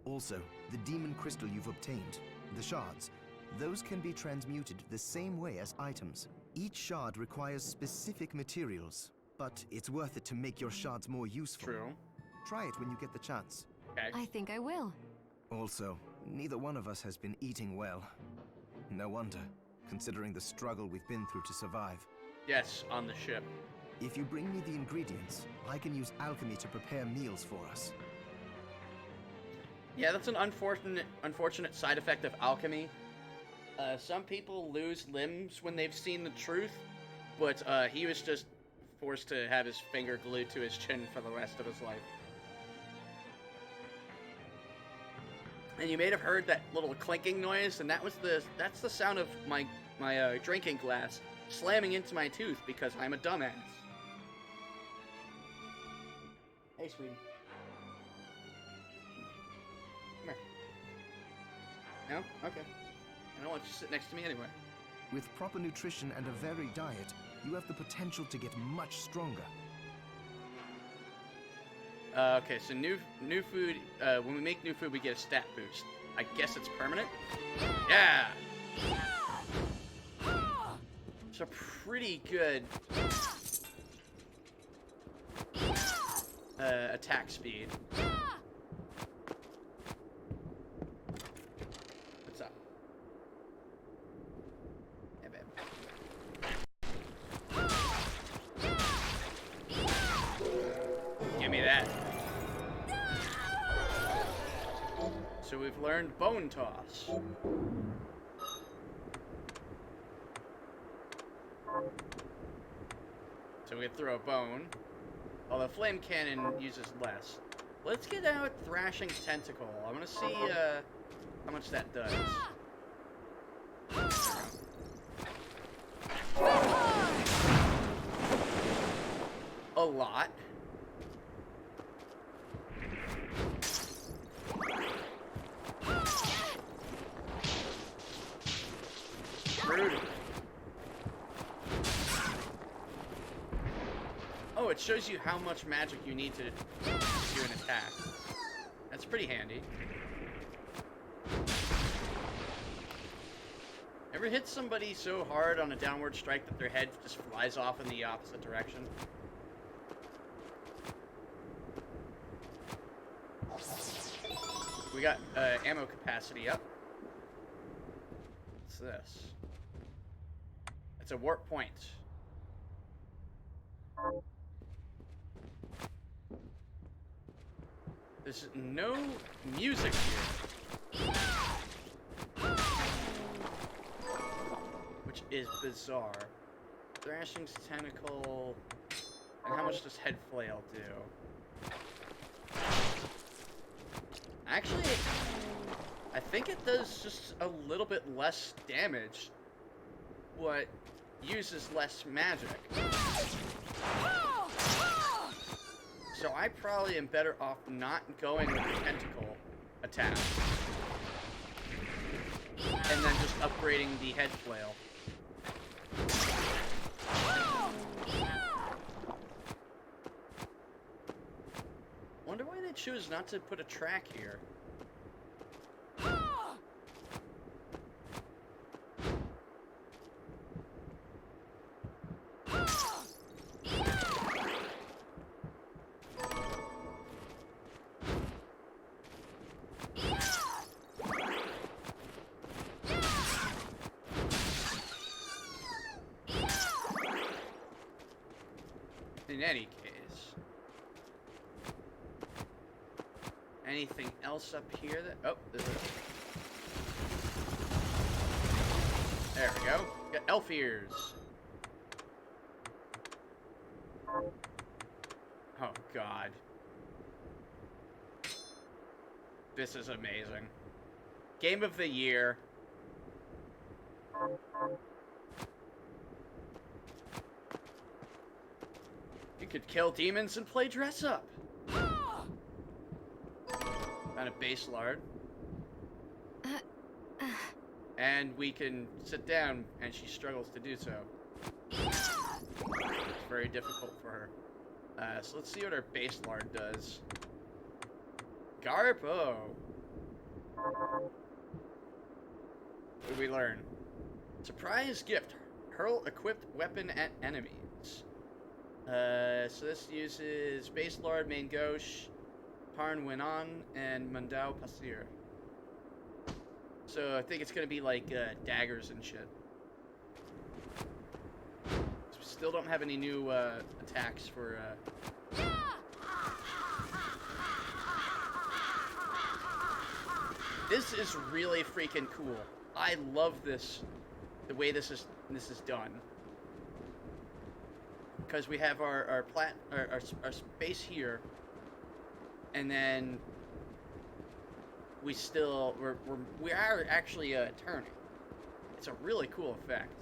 Also, the demon crystal you've obtained, the shards, those can be transmuted the same way as items. Each shard requires specific materials, but it's worth it to make your shards more useful.
True.
Try it when you get the chance.
Okay.
I think I will.
Also, neither one of us has been eating well. No wonder, considering the struggle we've been through to survive.
Yes, on the ship.
If you bring me the ingredients, I can use alchemy to prepare meals for us.
Yeah, that's an unfortunate side effect of alchemy. Some people lose limbs when they've seen the truth, but he was just forced to have his finger glued to his chin for the rest of his life. And you may have heard that little clinking noise, and that's the sound of my drinking glass slamming into my tooth because I'm a dumbass. Hey, sweetie. Come here. No? Okay. I don't want you to sit next to me anyway.
With proper nutrition and a varied diet, you have the potential to get much stronger.
Okay, so new food, when we make new food, we get a stat boost. I guess it's permanent? Yeah! So pretty good attack speed. What's up? Hey, babe. Give me that. So we've learned bone toss. So we can throw a bone. Although flame cannon uses less. Let's get out thrashing tentacle. I want to see how much that does. a lot. Rude. Oh, it shows you how much magic you need to do an attack. That's pretty handy. Ever hit somebody so hard on a downward strike that their head just flies off in the opposite direction? We got ammo capacity up. What's this? It's a warp point. There's no music here. Which is bizarre. Thrashing's tentacle. And how much does head flail do? Actually, I think it does just a little bit less damage, but uses less magic. So I probably am better off not going with the tentacle attack. And then just upgrading the head flail. Wonder why they choose not to put a track here. In any case, anything else up here that... Oh, there we go. Got elf ears. Oh, God. This is amazing. Game of the year. You could kill demons and play dress up. Found a base lard. And we can sit down, and she struggles to do so. It's very difficult for her. So let's see what our base lard does. Garbo. What did we learn? Surprise gift. Hurl equipped weapon at enemies. So this uses Base Lord, Main Gauche, Parn Winan, and Mundao Pasir. So I think it's gonna be like daggers and shit. So we still don't have any new attacks for. This is really freaking cool. I love this, the way this is done. Because we have our space here, and then we are actually turning. It's a really cool effect.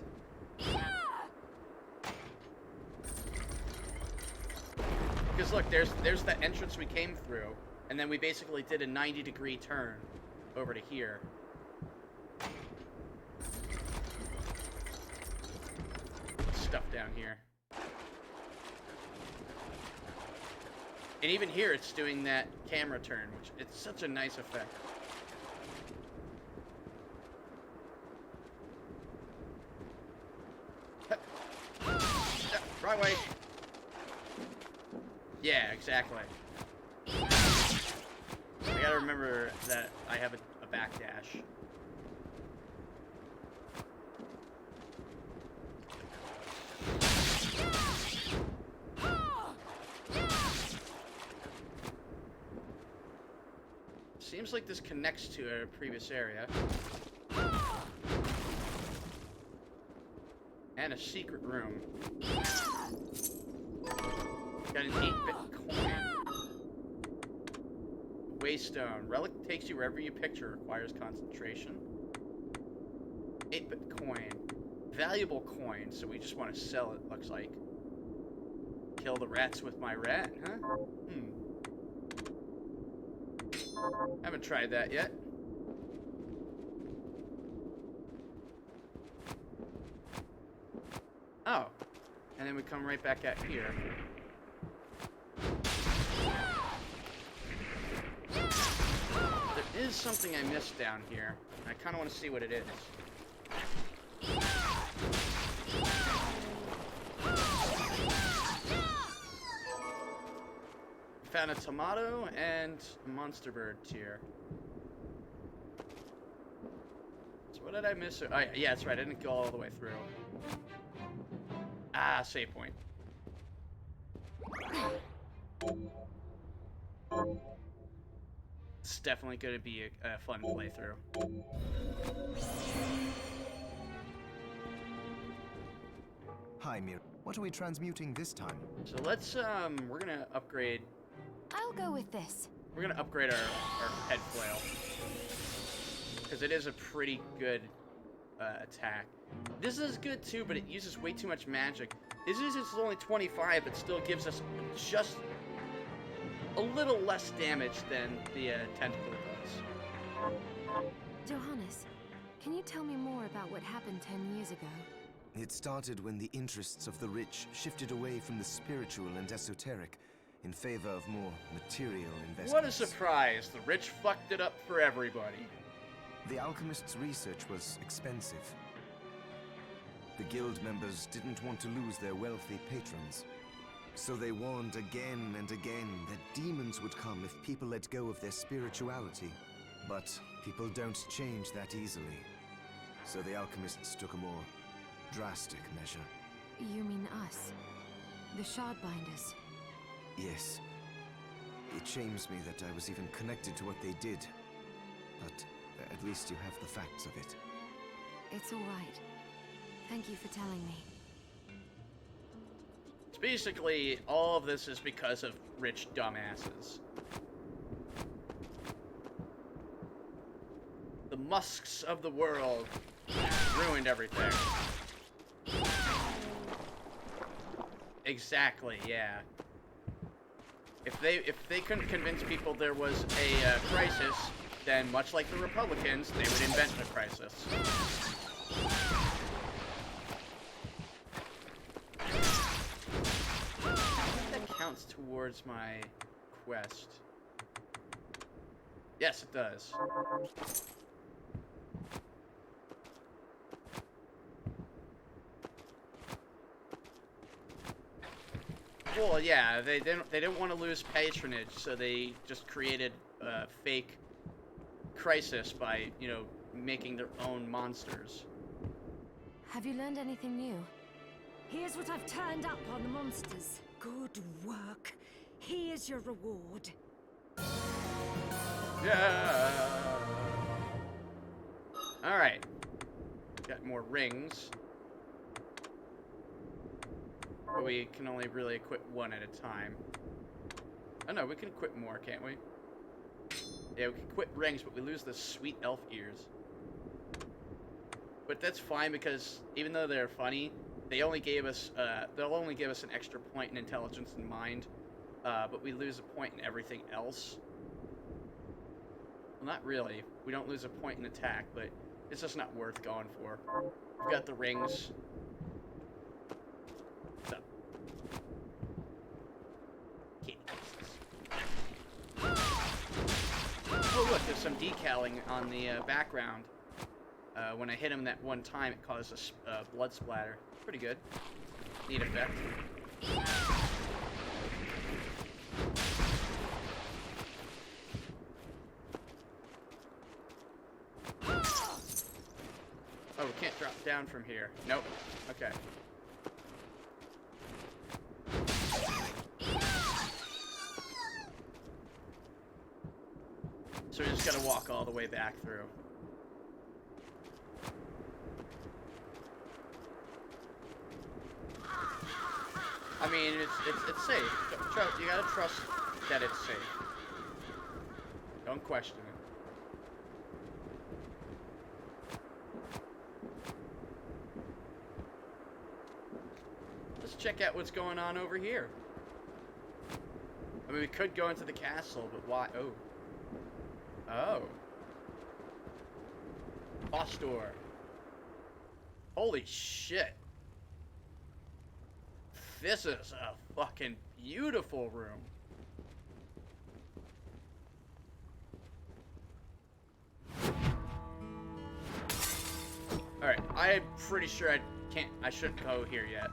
Because look, there's the entrance we came through, and then we basically did a 90-degree turn over to here. Stuff down here. And even here, it's doing that camera turn, which it's such a nice effect. Wrong way. Yeah, exactly. I gotta remember that I have a backdash. Seems like this connects to a previous area. And a secret room. Got an 8-bit coin. Waystone. Relic takes you wherever you picture. Requires concentration. 8-bit coin. Valuable coin, so we just want to sell it, looks like. kill the rats with my rat, huh? Haven't tried that yet. Oh. And then we come right back out here. There is something I missed down here. I kind of want to see what it is. Found a tomato and a monster bird tier. So what did I miss? Oh, yeah, that's right. I didn't go all the way through. Ah, save point. It's definitely going to be a fun playthrough.
Hi, Miriam. What are we transmuting this time?
So let's, we're going to upgrade.
I'll go with this.
We're going to upgrade our head flail. Because it is a pretty good attack. This is good too, but it uses way too much magic. This is only 25, but still gives us just a little less damage than the tentacle does.
Johannes, can you tell me more about what happened 10 years ago?
It started when the interests of the rich shifted away from the spiritual and esoteric in favor of more material investments.
What a surprise! The rich fucked it up for everybody.
The alchemist's research was expensive. The guild members didn't want to lose their wealthy patrons. So they warned again and again that demons would come if people let go of their spirituality. But people don't change that easily. So the alchemists took a more drastic measure.
You mean us? The Shardbinders?
Yes. It shames me that I was even connected to what they did. But at least you have the facts of it.
It's all right. Thank you for telling me.
So basically, all of this is because of rich dumbasses. The musks of the world ruined everything. Exactly, yeah. If they couldn't convince people there was a crisis, then much like the Republicans, they would invent a crisis. That counts towards my quest. Yes, it does. Well, yeah, they didn't want to lose patronage, so they just created a fake crisis by, you know, making their own monsters.
Have you learned anything new?
Here's what I've turned up on the monsters. Good work. Here's your reward.
Yeah. All right. Got more rings. But we can only really equip one at a time. Oh no, we can equip more, can't we? Yeah, we can equip rings, but we lose the sweet elf ears. But that's fine because even though they're funny, they only gave us they'll only give us an extra point in intelligence and mind, but we lose a point in everything else. Well, not really. We don't lose a point in attack, but it's just not worth going for. We've got the rings. So. Oh look, there's some decaling on the background. When I hit him that one time, it caused a blood splatter. Pretty good. Neat effect. Oh, we can't drop down from here. Nope. Okay. So we just gotta walk all the way back through. I mean, it's safe. You gotta trust that it's safe. Don't question it. Let's check out what's going on over here. I mean, we could go into the castle, but why? Oh. Oh. Boss door. Holy shit. This is a fucking beautiful room. Alright, I'm pretty sure I shouldn't go here yet.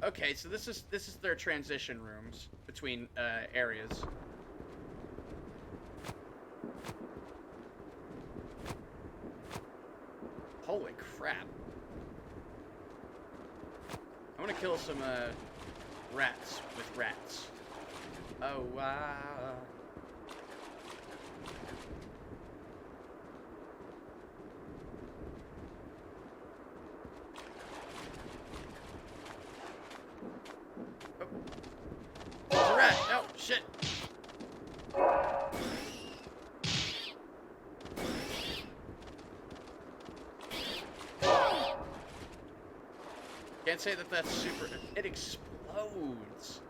Okay, so this is their transition rooms between areas. Holy crap. I want to kill some rats with rats. Oh wow. Oh. There's a rat. Oh shit. Can't say that that's super. It explodes.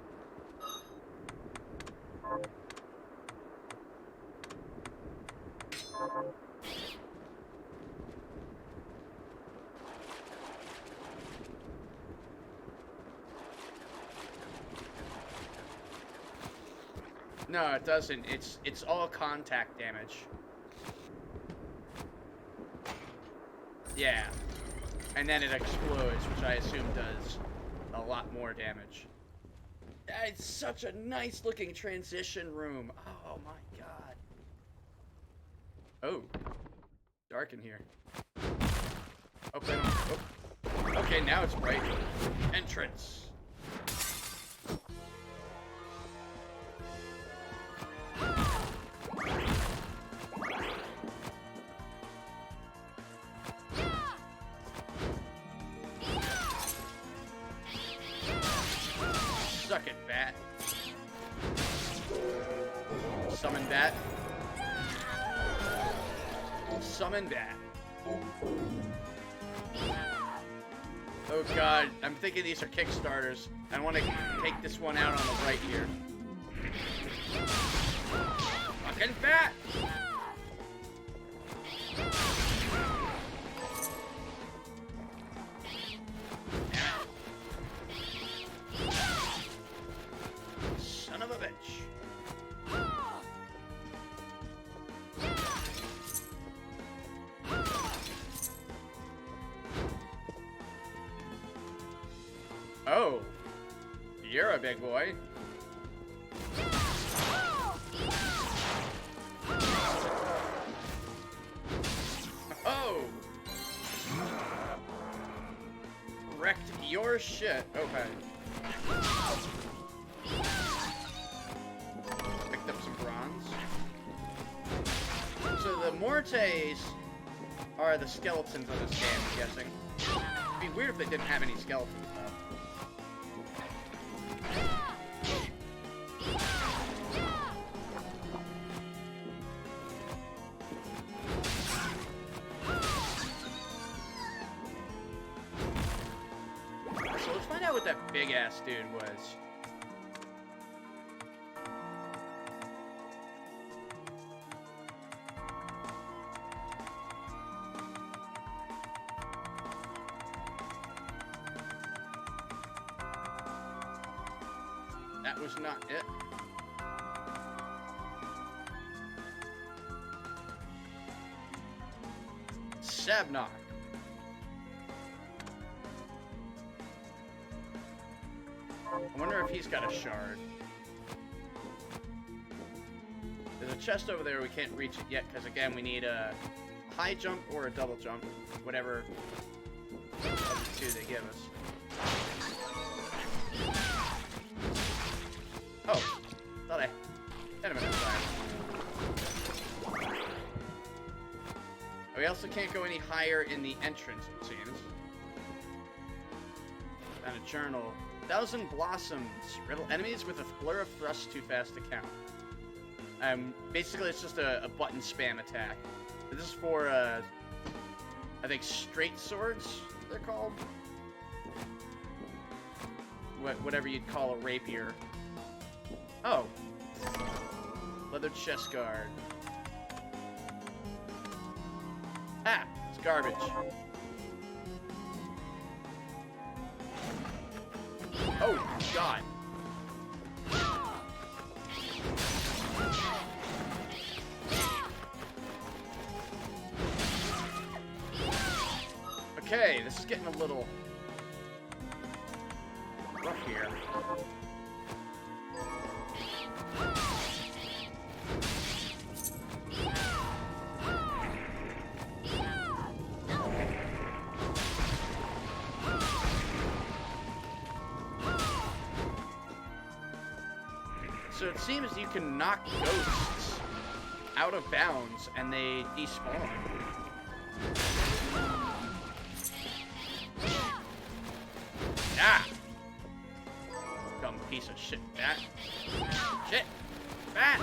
No, it doesn't. It's all contact damage. Yeah. And then it explodes, which I assume does a lot more damage. It's such a nice looking transition room. Oh my god. Oh. Dark in here. Oh, they don't, oh. Okay, now it's bright. Entrance. Suck it, bat. Summon bat. Summon bat. Oh god, I'm thinking these are Kickstarters. I want to take this one out on the right here. Fucking bat! Son of a bitch. Oh, you're a big boy. Oh! Wrecked your shit. Okay. Picked up some bronze. So the Mortes are the skeletons of this game, I'm guessing. It'd be weird if they didn't have any skeletons, though. So let's find out what that big-ass dude was. That was not it. Sabnock. I wonder if he's got a shard. There's a chest over there. We can't reach it yet because, again, we need a high jump or a double jump. Whatever of the two they give us. Oh, thought I had him in the fire. We also can't go any higher in the entrance, it seems. And a journal. 1,000 blossoms. Riddle enemies with a flare of thrust too fast to count. Basically, it's just a button spam attack. This is for, I think, straight swords, they're called. Whatever you'd call a rapier. Oh. Leather chest guard. Ah, it's garbage. Oh, God. Okay, this is getting a little rough here. So it seems you can knock ghosts out of bounds and they despawn. Ah! Dumb piece of shit. Bat. Shit! Bat!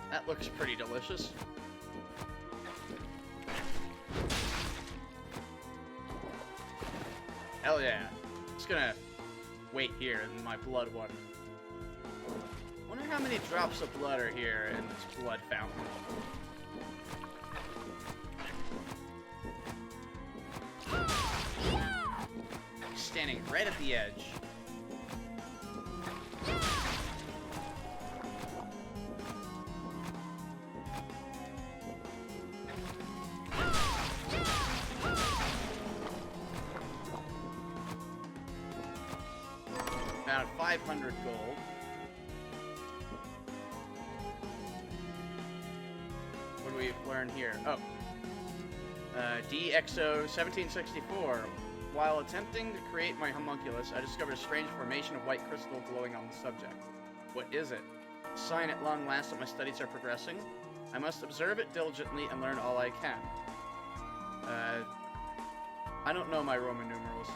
That looks pretty delicious. Hell yeah. Just gonna wait here in my blood one. Wonder how many drops of blood are here in this blood fountain. Standing right at the edge. About 500 gold. What do we learn here? Oh. DXO 1764. While attempting to create my homunculus, I discovered a strange formation of white crystal glowing on the subject. What is it? A sign at long last that my studies are progressing? I must observe it diligently and learn all I can. I don't know my Roman numerals.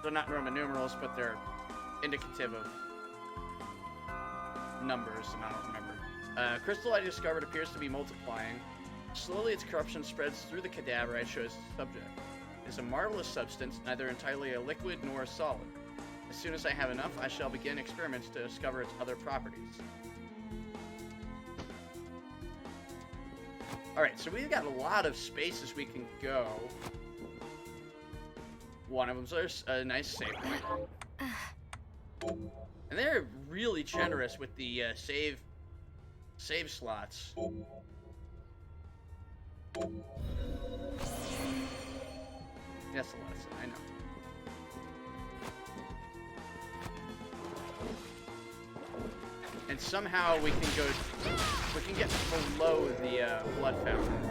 They're not Roman numerals, but they're indicative of numbers, and I don't remember. Crystal I discovered appears to be multiplying. Slowly its corruption spreads through the cadaver I chose the subject. It is a marvelous substance, neither entirely a liquid nor a solid. As soon as I have enough, I shall begin experiments to discover its other properties. Alright, so we've got a lot of spaces we can go. One of them's a nice save point. And they're really generous with the save slots. That's a lot of stuff, I know. And somehow we can get below the blood fountain.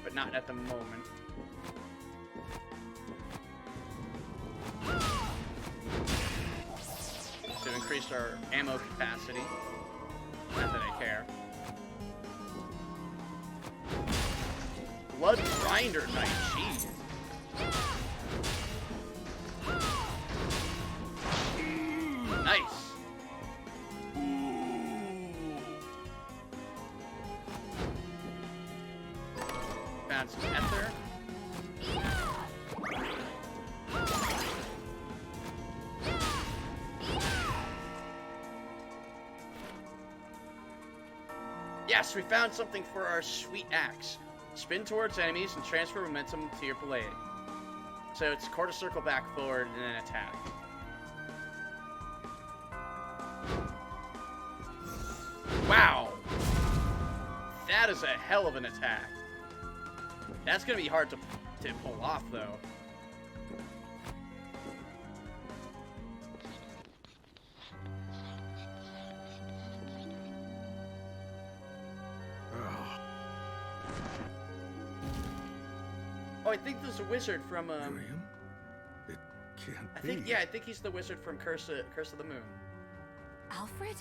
But not at the moment. To increase our ammo capacity. Not that I care. Blood Grinder Knight, jeez. Nice. Found some ether. Yes, we found something for our sweet axe. Spin towards enemies and transfer momentum to your blade. So it's quarter circle back forward and then attack. Wow! That is a hell of an attack. That's gonna be hard to pull off though. Oh, I think there's a wizard from
Miriam? It can't be.
I think he's the wizard from Curse of the Moon.
Alfred?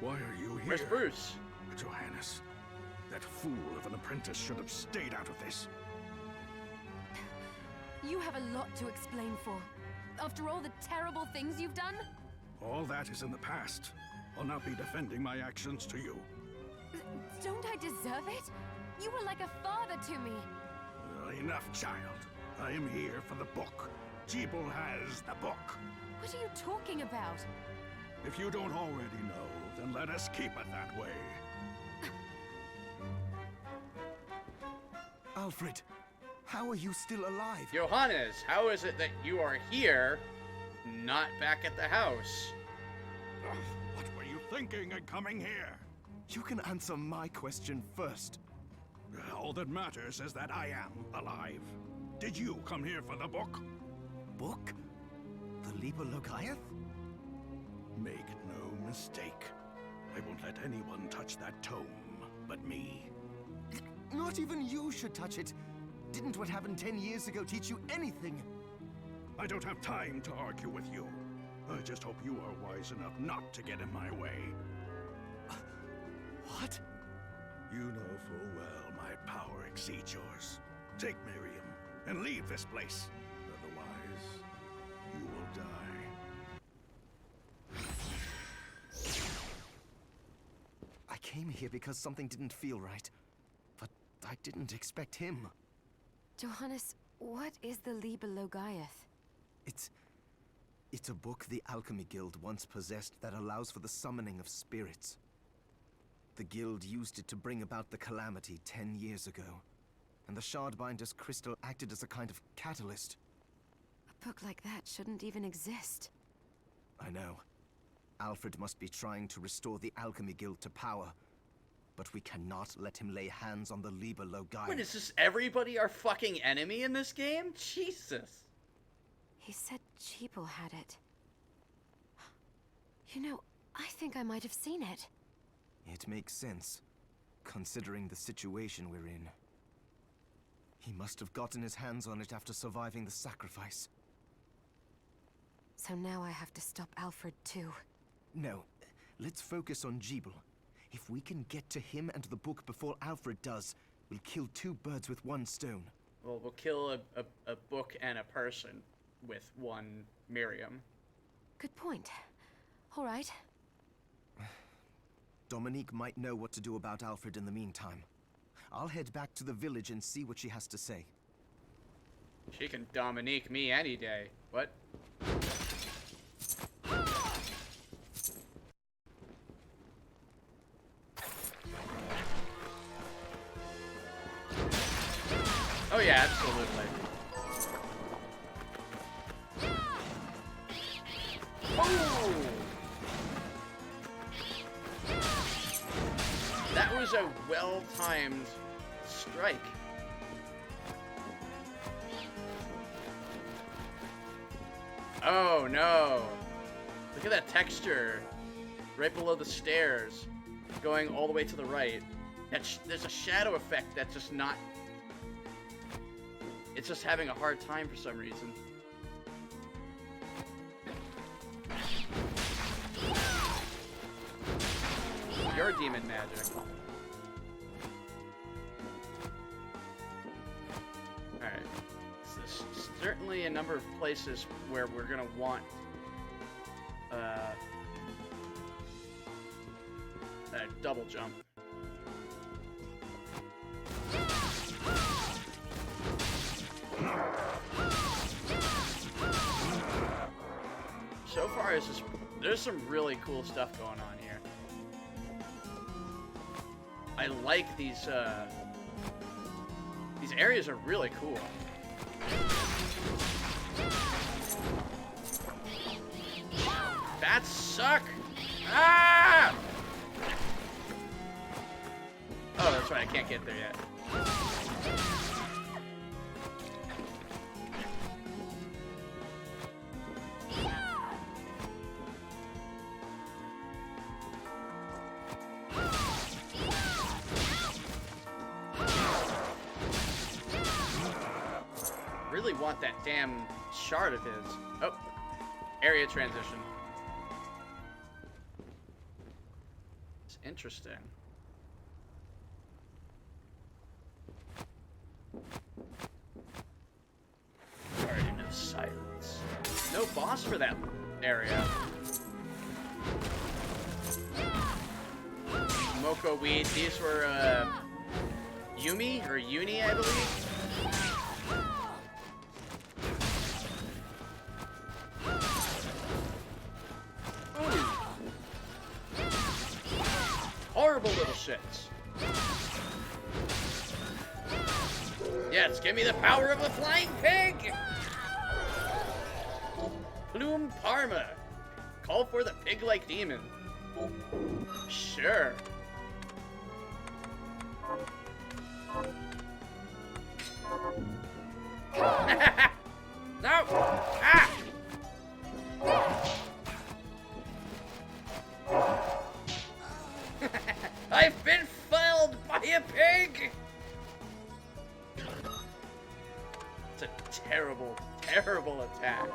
Why are you here?
Where's Bruce?
Johannes, That fool of an apprentice should have stayed out of this.
You have a lot to explain for. After all the terrible things you've done?
All that is in the past. I'll not be defending my actions to you.
Don't I deserve it? You were like a father to me.
Enough, child. I am here for the book. Jeeble has the book.
What are you talking about?
If you don't already know, then let us keep it that way.
Alfred, how are you still alive?
Johannes, how is it that you are here, not back at the house?
Ugh, what were you thinking in coming here?
You can answer my question first.
All that matters is that I am alive. Did you come here for the book?
Book? The Liber Logaeth?
Make no mistake. I won't let anyone touch that tome but me.
Not even you should touch it. Didn't what happened 10 years ago teach you anything?
I don't have time to argue with you. I just hope you are wise enough not to get in my way.
What?
You know full well my power exceeds yours. Take Miriam and leave this place. Otherwise, you will die.
I came here because something didn't feel right. But I didn't expect him.
Johannes, what is the Liber Logaeth?
It's a book the Alchemy Guild once possessed that allows for the summoning of spirits. The guild used it to bring about the calamity 10 years ago, and the Shardbinder's crystal acted as a kind of catalyst.
A book like that shouldn't even exist.
I know. Alfred must be trying to restore the Alchemy Guild to power, but we cannot let him lay hands on the Liber Logaeth.
What, is this everybody our fucking enemy in this game? Jesus.
He said Jeeble had it. You know, I think I might have seen it.
It makes sense, considering the situation we're in. He must have gotten his hands on it after surviving the sacrifice.
So now I have to stop Alfred too.
No, let's focus on Jeeble. If we can get to him and the book before Alfred does, we'll kill two birds with one stone.
Well, we'll kill a book and a person with one Miriam.
Good point. All right.
Dominique might know what to do about Alfred in the meantime. I'll head back to the village and see what she has to say.
She can Dominique me any day. What? Oh yeah, absolutely. Oh! That was a well-timed strike. Oh no! Look at that texture right below the stairs, going all the way to the right. There's a shadow effect that's just not. It's just having a hard time for some reason. Your demon magic. Alright. So there's certainly a number of places where we're gonna want a double jump. So far, there's some really cool stuff going on here. I like these areas are really cool. Bats suck! Ah! Oh, that's right, I can't get there yet. Really want that damn shard of his. Oh, area transition. It's interesting. Garden of Silence. No boss for that area. Moko weed. These were Yumi or Uni, I believe. Ooh. Horrible little shits. Yes, give me the power of a flying pig! Plume Parma. Call for the pig-like demon. Sure. No! Ah! I've been felled by a pig! It's a terrible, terrible attack.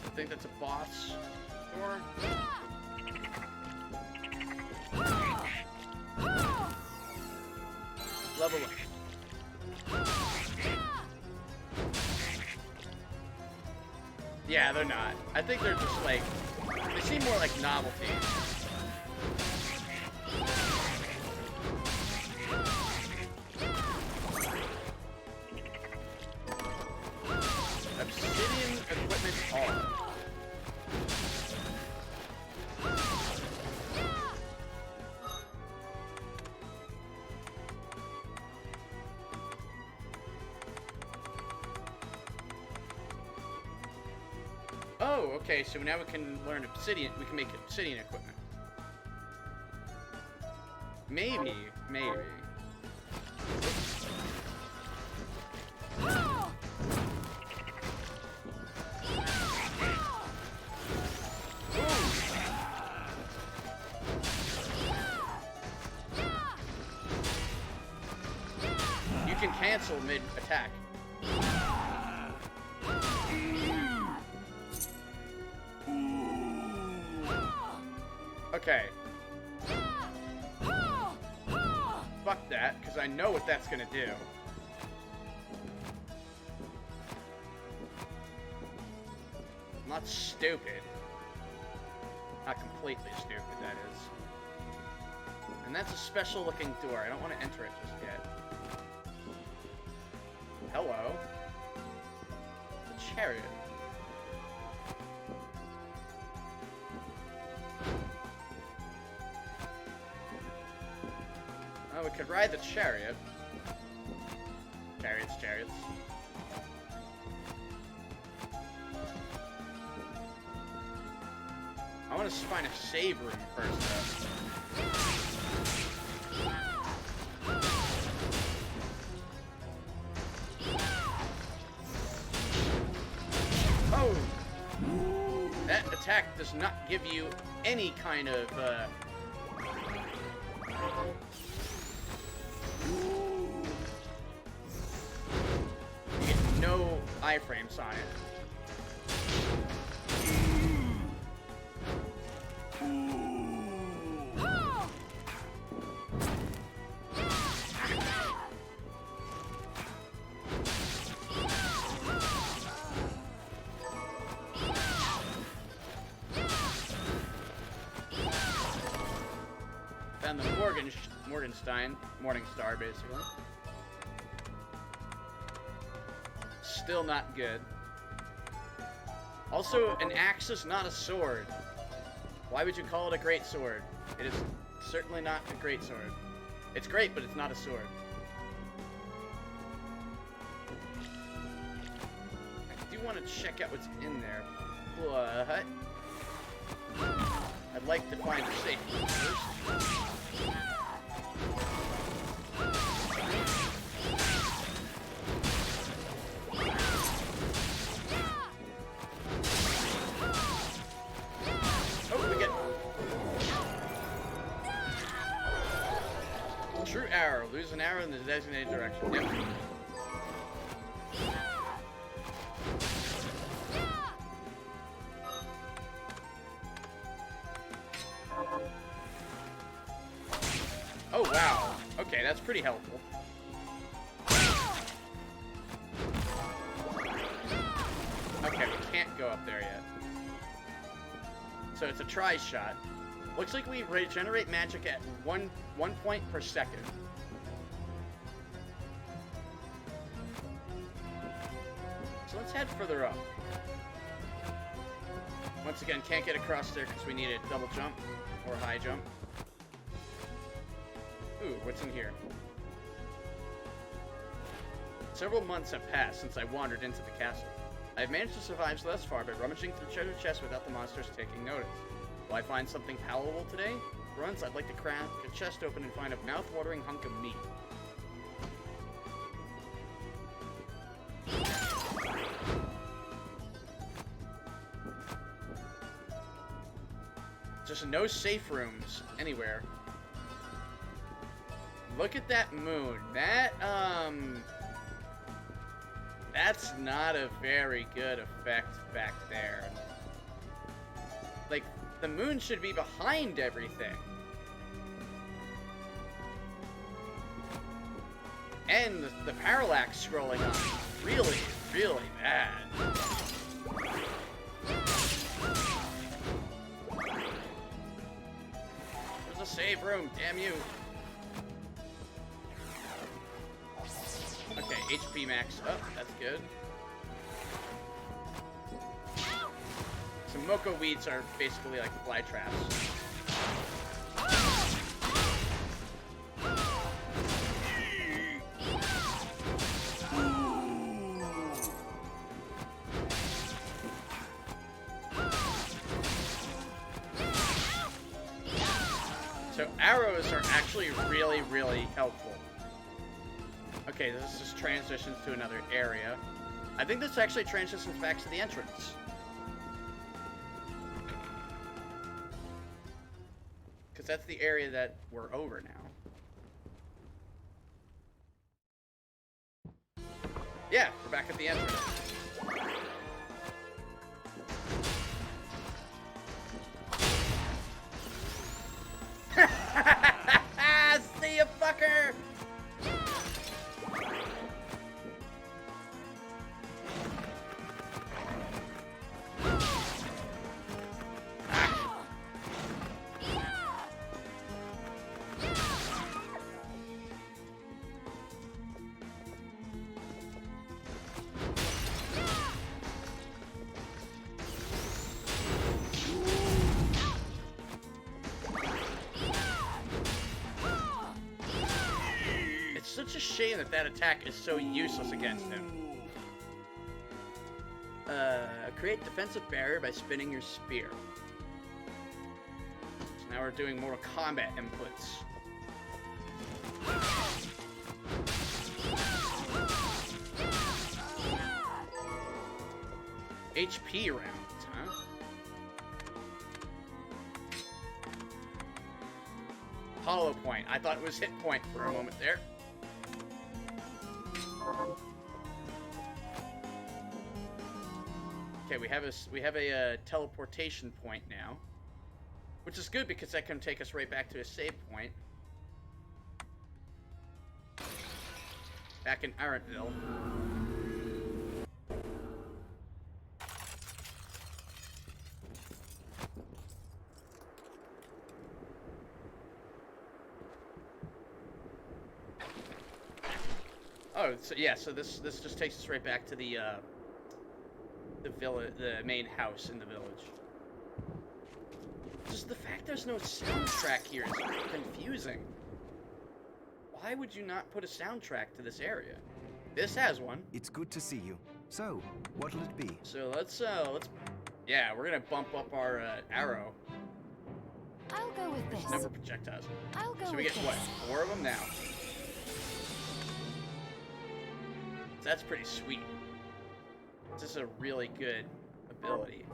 I think that's a boss door. Level up. Yeah, they're not. I think they're just like, they seem more like novelties. Obsidian equipment all. Oh, okay, so now we can learn obsidian, we can make obsidian equipment. Maybe. You can cancel mid-attack. Okay. Fuck that, because I know what that's gonna do. I'm not stupid. Not completely stupid, that is. And that's a special looking door. I don't want to enter it just yet. Hello. The chariot. Oh, we could ride the chariot. Chariots. I want to find a save room first, though. Oh! That attack does not give you any kind of, you get no iframes on it. Found the Morningstar, basically. Still not good. Also, an axe is not a sword. Why would you call it a great sword? It is certainly not a great sword. It's great, but it's not a sword. I do want to check out what's in there, but I'd like to find a safe room first. an arrow in the designated direction. Yep. Oh, wow. Okay, that's pretty helpful. Okay, we can't go up there yet. So it's a tri-shot. Looks like we regenerate magic at one point per second. So let's head further up. Once again, can't get across there because we need a double jump or high jump. Ooh, what's in here? Several months have passed since I wandered into the castle. I have managed to survive thus far by rummaging through treasure chests without the monsters taking notice. Will I find something palatable today? For once, I'd like to crack a chest open and find a mouth-watering hunk of meat. Just no safe rooms anywhere. Look at that moon. That's not a very good effect back there. Like, the moon should be behind everything. And the parallax scrolling on is really, really bad. There's a save room, damn you. Okay, HP max up, that's good. Some Moko weeds are basically like fly traps. So arrows are actually really, really helpful. Okay, this just transitions to another area. I think this actually transitions back to the entrance. Because that's the area that we're over now. Yeah, we're back at the entrance. See ya, fucker! Such a shame that that attack is so useless against him. Create defensive barrier by spinning your spear. So now we're doing Mortal Kombat inputs. HP rounds, huh? Hollow point. I thought it was hit point for a moment there. Okay, we have a teleportation point now, which is good because that can take us right back to a save point. Back in Arentville. Oh, so yeah, so this just takes us right back to the village, the main house in the village. Just the fact there's no soundtrack here is confusing. Why would you not put a soundtrack to this area? This has one.
It's good to see you. So, what'll it be?
So let's yeah, we're gonna bump up our arrow.
I'll go with this.
Number of projectiles.
I'll go
So we
with
get
this.
what? 4 of them now. That's pretty sweet. This is a really good ability.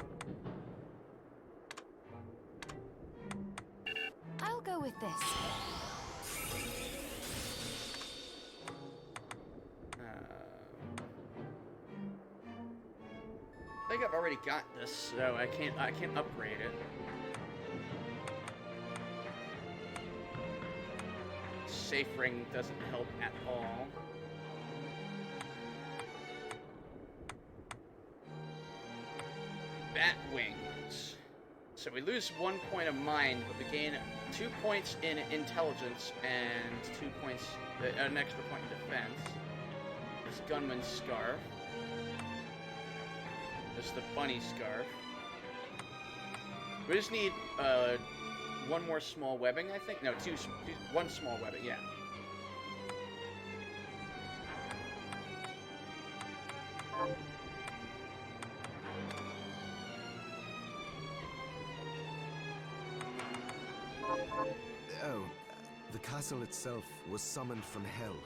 I'll go with this.
think I've already got this, so I can't upgrade it. Safe ring doesn't help at all. Bat wings. So we lose 1 point of mind, but we gain 2 points in intelligence and 2 points, an extra point in defense. This gunman's scarf. This the bunny scarf. We just need one more small webbing, I think. No, one small webbing. Yeah.
Oh, the castle itself was summoned from hell,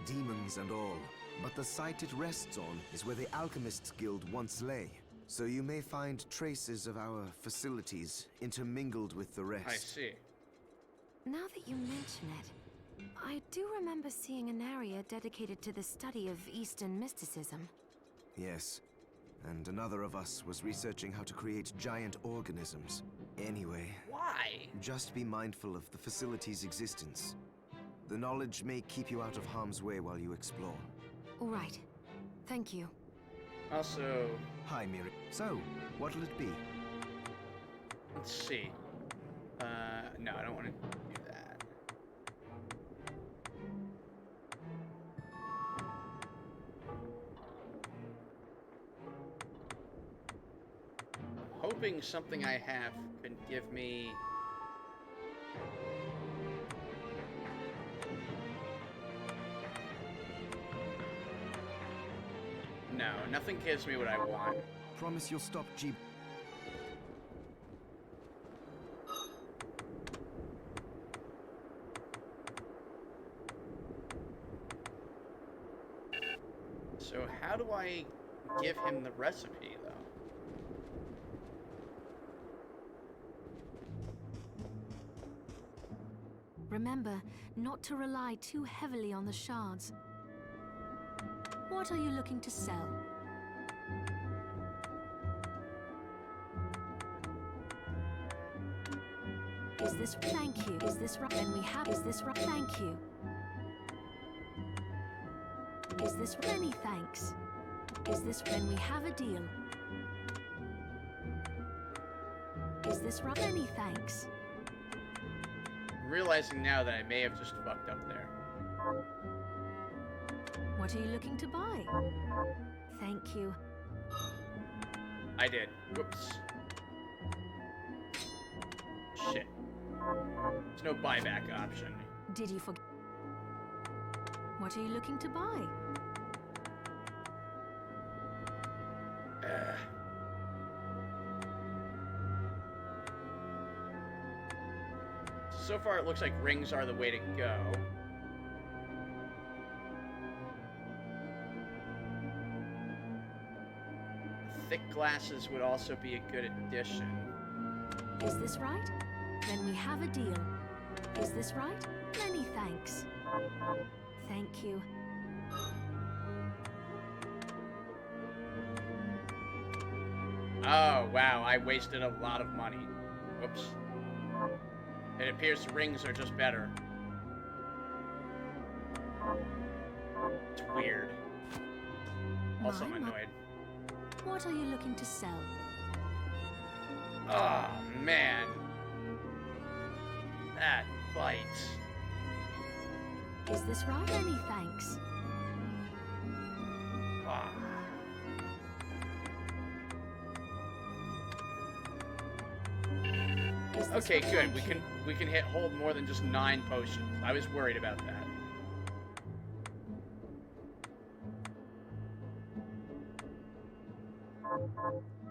demons and all. But the site it rests on is where the Alchemists Guild once lay. So you may find traces of our facilities intermingled with the rest.
I see.
Now that you mention it, I do remember seeing an area dedicated to the study of Eastern mysticism.
Yes, and another of us was researching how to create giant organisms. Anyway,
Why?
just be mindful of the facility's existence. The knowledge may keep you out of harm's way while you explore.
All right. Thank you.
Also,
Hi, Miriam. So, what'll it be?
let's see. No, I don't want to do that. Hoping something I have can give me... No, nothing gives me what I want.
Promise you'll stop G.
So how do I give him the recipe, though?
Remember, not to rely too heavily on the shards. What are you looking to sell? Is this... Thank you. Is this right? Then we have... Is this right? Thank you. Is this... Many thanks. Is this... Then we have a deal. Is this right? Many thanks.
I'm realizing now that I may have just fucked up there.
What are you looking to buy? Thank you.
I did. Whoops. Shit. There's no buyback option.
Did you forget? What are you looking to buy?
So far, it looks like rings are the way to go. Thick glasses would also be a good addition.
Is this right? Then we have a deal. Is this right? Many thanks. Thank you.
Oh, wow, I wasted a lot of money. Whoops. It appears rings are just better. It's weird. Also, I'm annoyed.
What are you looking to sell?
Oh, man. That bites.
Is this right? Many thanks.
Ah.
Is this
Okay,
right?
good.
Thank
We can hit hold more than just 9 potions. I was worried about that.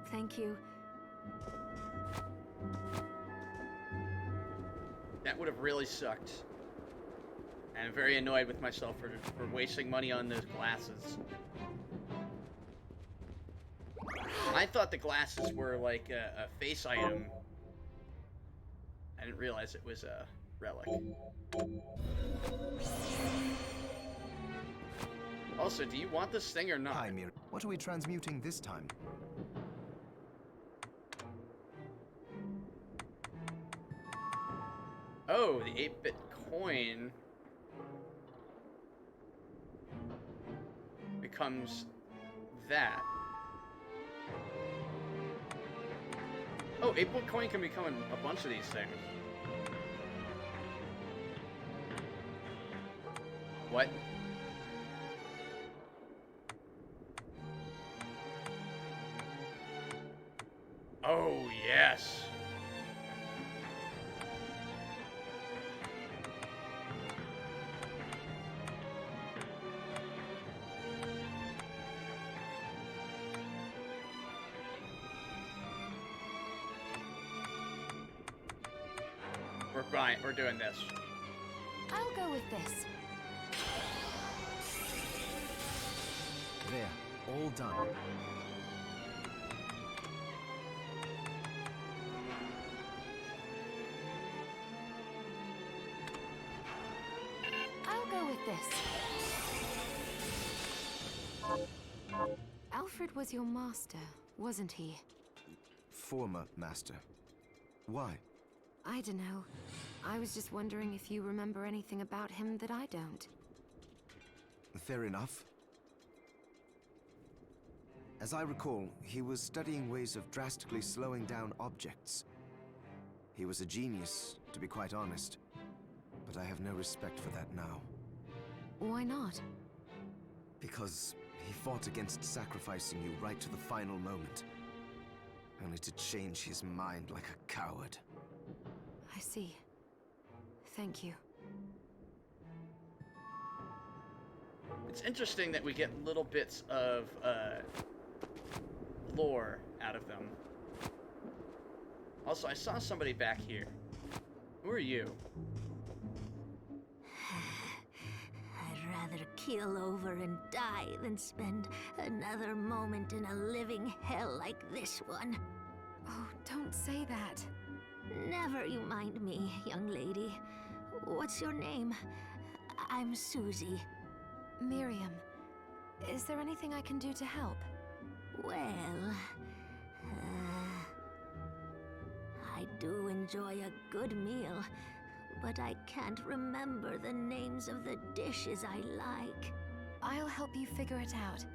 Thank you.
That would have really sucked. And I'm very annoyed with myself for wasting money on those glasses. I thought the glasses were like a face item. I didn't realize it was a relic. Also, do you want this thing or not?
Hi, Miriam. What are we transmuting this time?
Oh, the 8-bit coin becomes that. Oh, 8-bit coin can become a bunch of these things. What? Oh, yes. We're doing this.
I'll go with this.
There, all done.
I'll go with this. Alfred was your master, wasn't he?
Former master. Why?
I don't know. I was just wondering if you remember anything about him that I don't.
Fair enough. As I recall, he was studying ways of drastically slowing down objects. He was a genius, to be quite honest. But I have no respect for that now.
Why not?
Because he fought against sacrificing you right to the final moment. Only to change his mind like a coward.
I see. Thank you.
It's interesting that we get little bits of lore out of them. Also, I saw somebody back here. Who are you?
I'd rather keel over and die than spend another moment in a living hell like this one.
Oh, don't say that.
Never you mind me, young lady. What's your name? I'm Susie.
Miriam, is there anything I can do to help?
Well, I do enjoy a good meal, but I can't remember the names of the dishes I like.
I'll help you figure it out.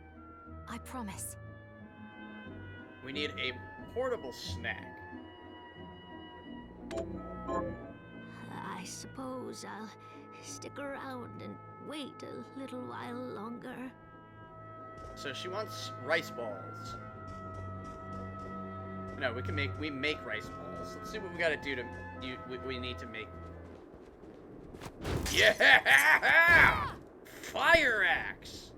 I promise.
We need a portable snack.
I suppose I'll stick around and wait a little while longer.
So she wants rice balls. No, we make rice balls. Let's see what we gotta do to we need to make. Yeah! Fire axe!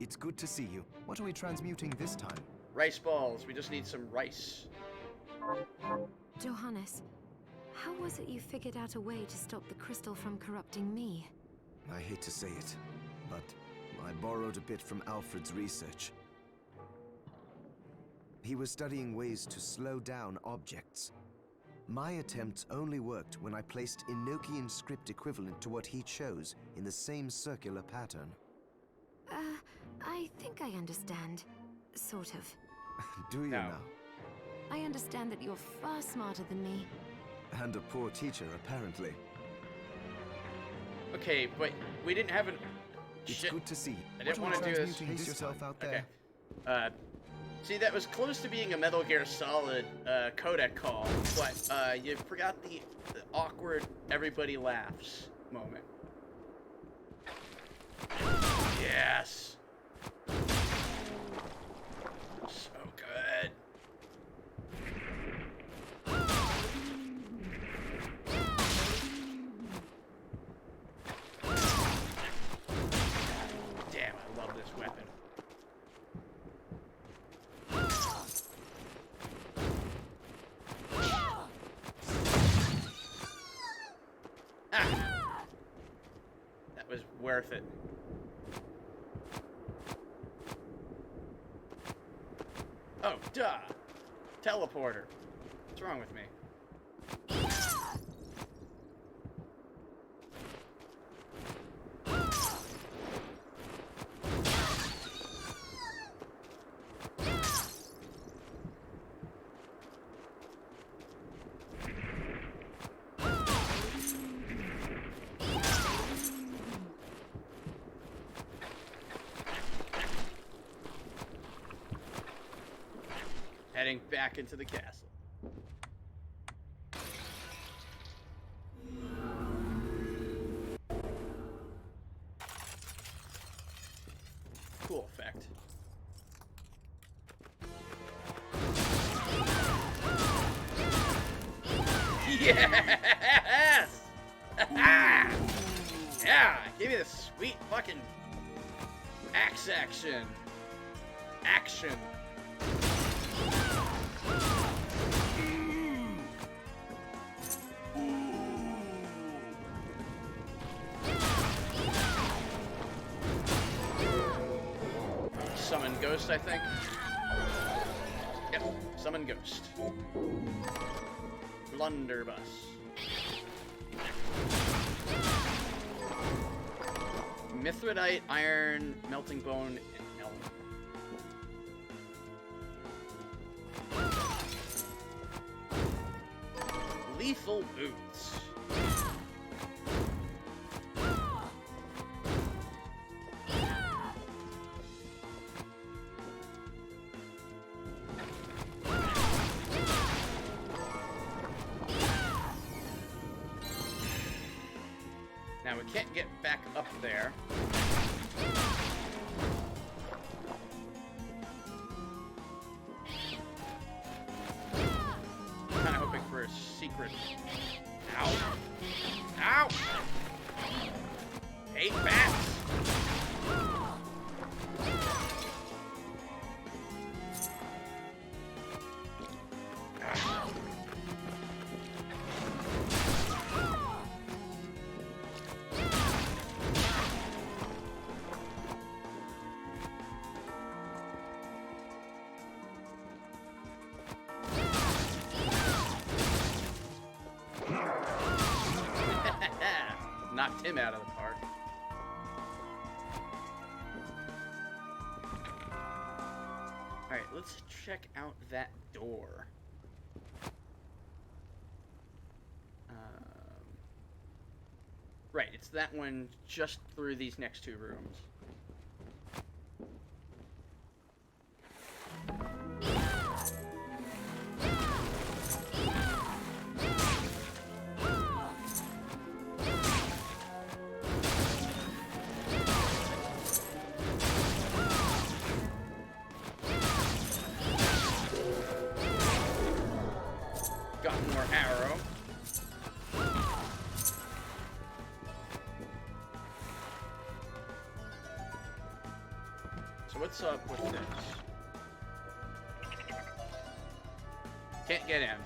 It's good to see you. What are we transmuting this time?
Rice balls. We just need some rice.
Johannes, how was it you figured out a way to stop the crystal from corrupting me?
I hate to say it, but I borrowed a bit from Alfred's research. He was studying ways to slow down objects. My attempts only worked when I placed Enochian script equivalent to what he chose in the same circular pattern.
I think I understand. Sort of.
Do you
No.
now?
I understand that you're far smarter than me.
And a poor teacher, apparently.
Okay, but we didn't have an.
It's
Shit.
good to see.
I didn't
What are
want
we
to do this.
transmuting Pace yourself out
Okay.
there.
See, that was close to being a Metal Gear Solid codec call, but you forgot the awkward everybody laughs moment. Yes. So good. Damn, I love this weapon. Ah! That was worth it. Oh, duh! Teleporter. What's wrong with me? Heading back into the castle. Cool effect. Yes! Yeah! Give me the sweet fucking axe action. Action. Summon Ghost, I think. Yep, Summon Ghost. Blunderbuss. Mithridite, Iron, Melting Bone, and Elm. Lethal Boots. Now we can't get back up there. I'm kind of hoping for a secret. Ow! Ow! Hate bats! Knocked him out of the park. Alright, let's check out that door. Right, it's that one just through these next two rooms. Got more arrow. So what's up with this? Can't get in.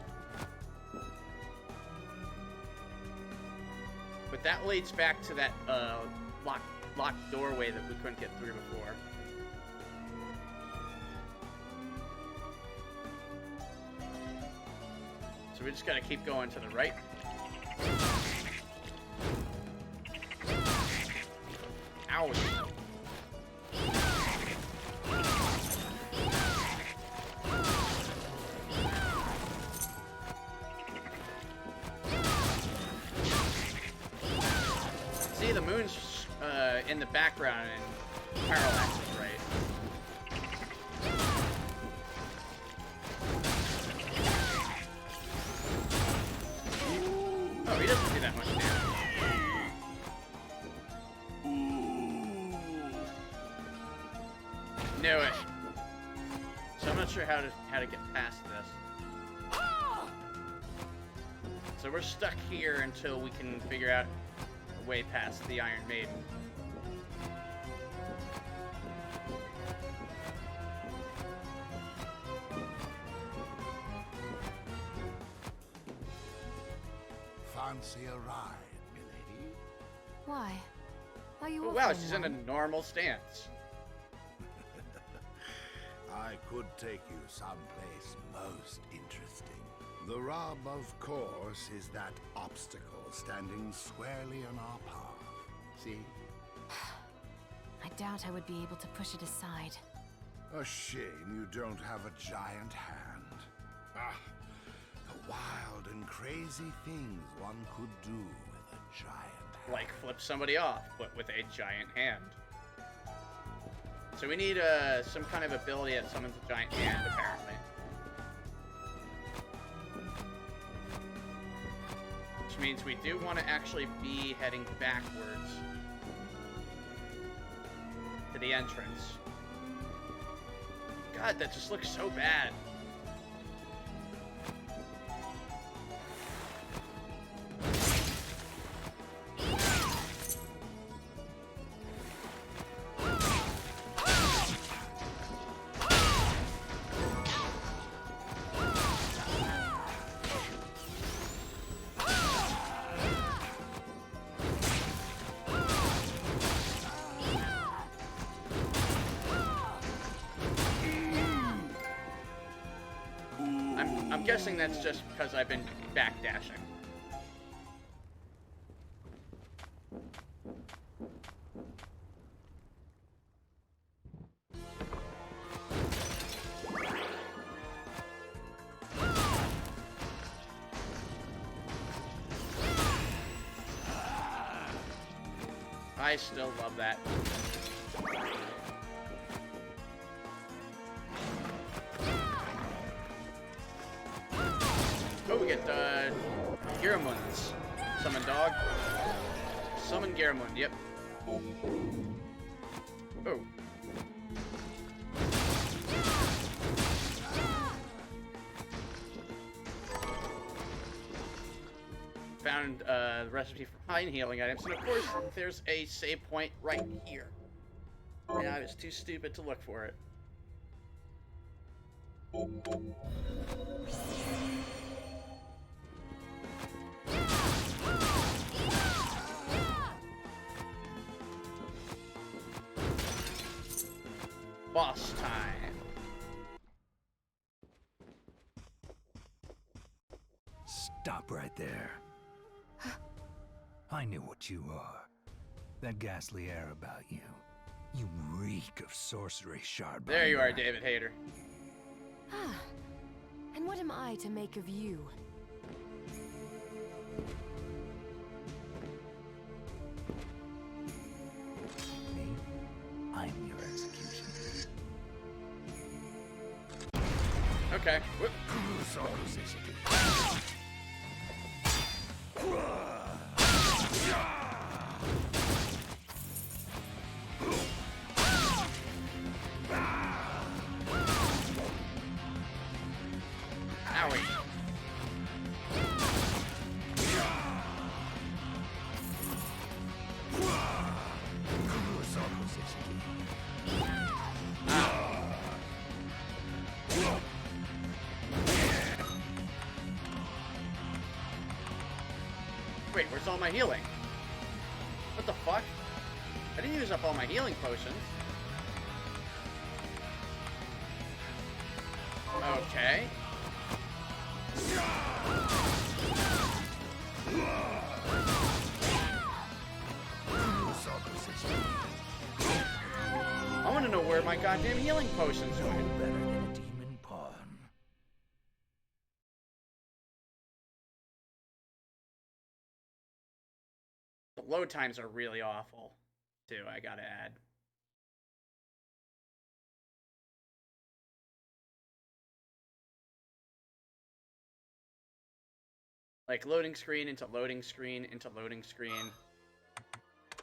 But that leads back to that locked doorway that we couldn't get through before. So we just gotta keep going to the right. Ow. See, the moon's in the background and parallax is right. Oh, he doesn't do that much damage. Knew it. So I'm not sure how to get past this. So we're stuck here until we can figure out a way past the Iron Maiden.
Fancy a ride, milady?
Why? Are you
Oh, wow,
offering
she's in a
one?
normal stance.
I could take you someplace most interesting. The rub, of course, is that obstacle standing squarely in our path. See?
I doubt I would be able to push it aside.
A shame you don't have a giant hand. Ah, the wild and crazy things one could do with a giant hand.
Like flip somebody off, but with a giant hand. So we need some kind of ability that summons a giant hand, apparently. means we do want to actually be heading backwards to the entrance. God, that just looks so bad. I'm guessing that's just because I've been backdashing. I still love that. Oh, we get Garamunds. Summon dog. Summon Garamund, yep. Oh. Found the recipe for high healing items, and of course, there's a save point right here. And I was too stupid to look for it. Boss time.
Stop right there. I knew what you are. That ghastly air about you. You reek of sorcery, Shard.
There you are, David Hayter.
Ah, and what am I to make of you?
Me? I'm your executioner.
Okay. Whoop. Owie. Wait, where's all my healing? What the fuck? I didn't use up all my healing potions. Okay. I want to know where my goddamn healing potions went.
Better than a demon pawn.
The load times are really awful, too, I gotta add. Like, loading screen into loading screen into loading screen.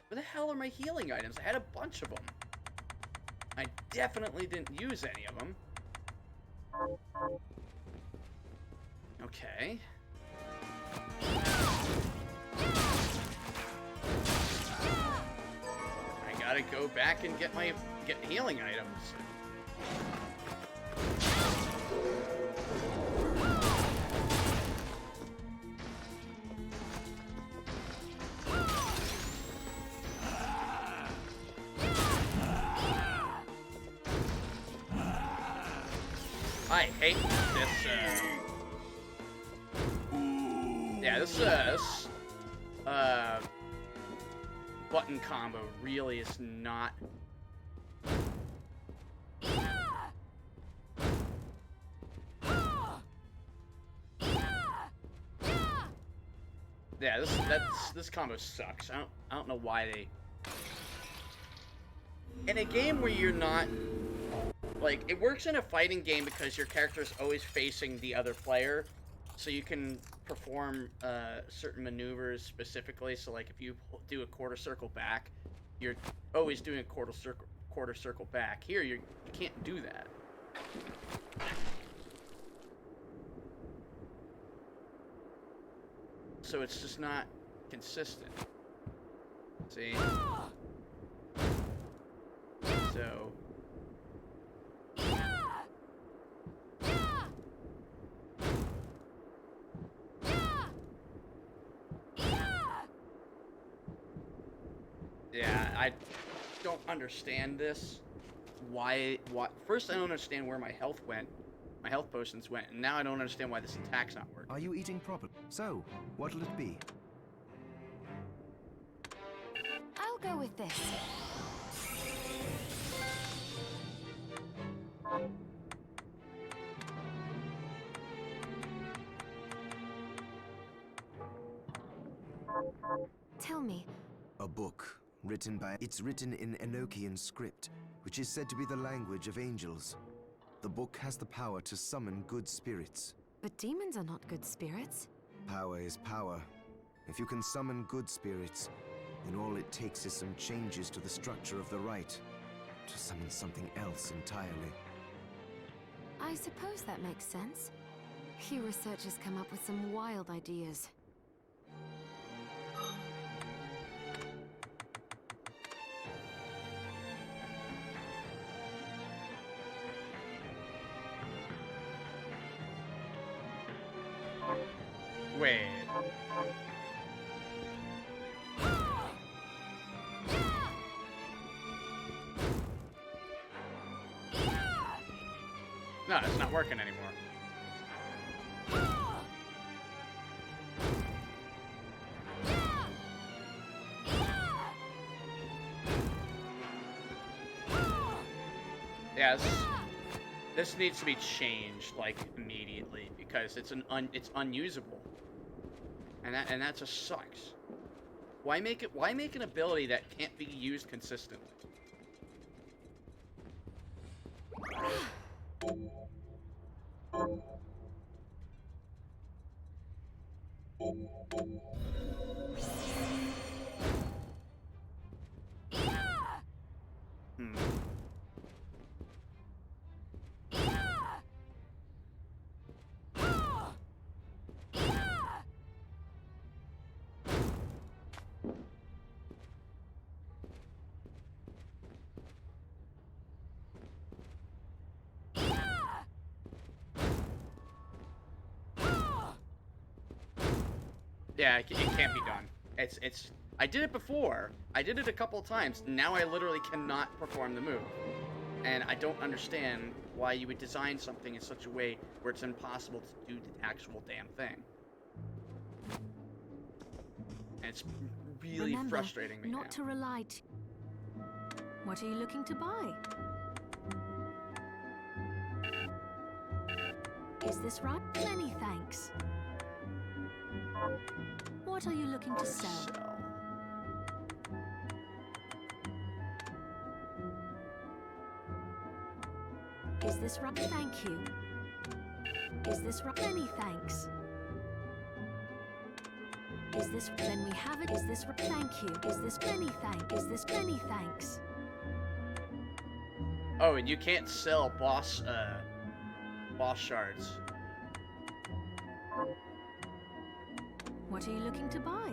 Where the hell are my healing items? I had a bunch of them. I definitely didn't use any of them. Okay. I gotta go back and get healing items. I hate this, yeah, this button combo really is not... Yeah, this combo sucks. I don't know why they... In a game where you're not... Like, it works in a fighting game because your character's always facing the other player, So you can perform certain maneuvers specifically. So like if you do a quarter circle back, you're always doing a quarter circle back. Here you can't do that. So it's just not consistent. See? So yeah, I don't understand this. Why? First, I don't understand where my health went. My health potions went, and now I don't understand why this attack's not working.
Are you eating properly? So, what'll it be?
I'll go with this. Tell me.
A book, It's written in Enochian script, which is said to be the language of angels. The book has the power to summon good spirits.
But demons are not good spirits.
Power is power. If you can summon good spirits, then all it takes is some changes to the structure of the rite to summon something else entirely.
I suppose that makes sense. You researchers come up with some wild ideas.
Wait. No, it's not working anymore. Yeah, this needs to be changed like immediately because it's unusable, and that just sucks. Why make an ability that can't be used consistently? Yeah, it can't be done. It's. I did it before. I did it a couple of times. Now I literally cannot perform the move, and I don't understand why you would design something in such a way where it's impossible to do the actual damn thing. And it's really
Remember,
frustrating me
not
now.
to rely. What are you looking to buy? Is this right? Many thanks. What are you looking to sell? Is this right? Thank you. Is this right? Many thanks. Is this then we have it? Is this right? Thank you. Is this many thanks? Is this many thanks?
Oh, and you can't sell boss shards.
What are you looking to buy?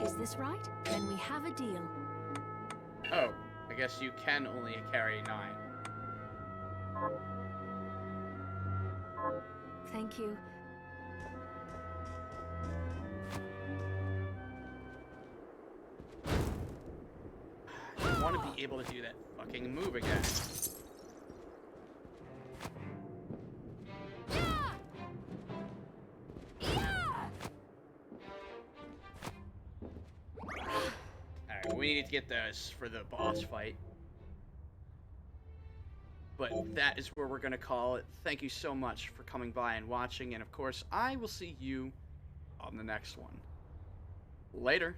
Is this right? Then we have a deal.
Oh, I guess you can only carry 9.
Thank you.
I want to be able to do that fucking move again. Alright, we need to get those for the boss fight. But that is where we're going to call it. Thank you so much for coming by and watching, and of course, I will see you on the next one. Later.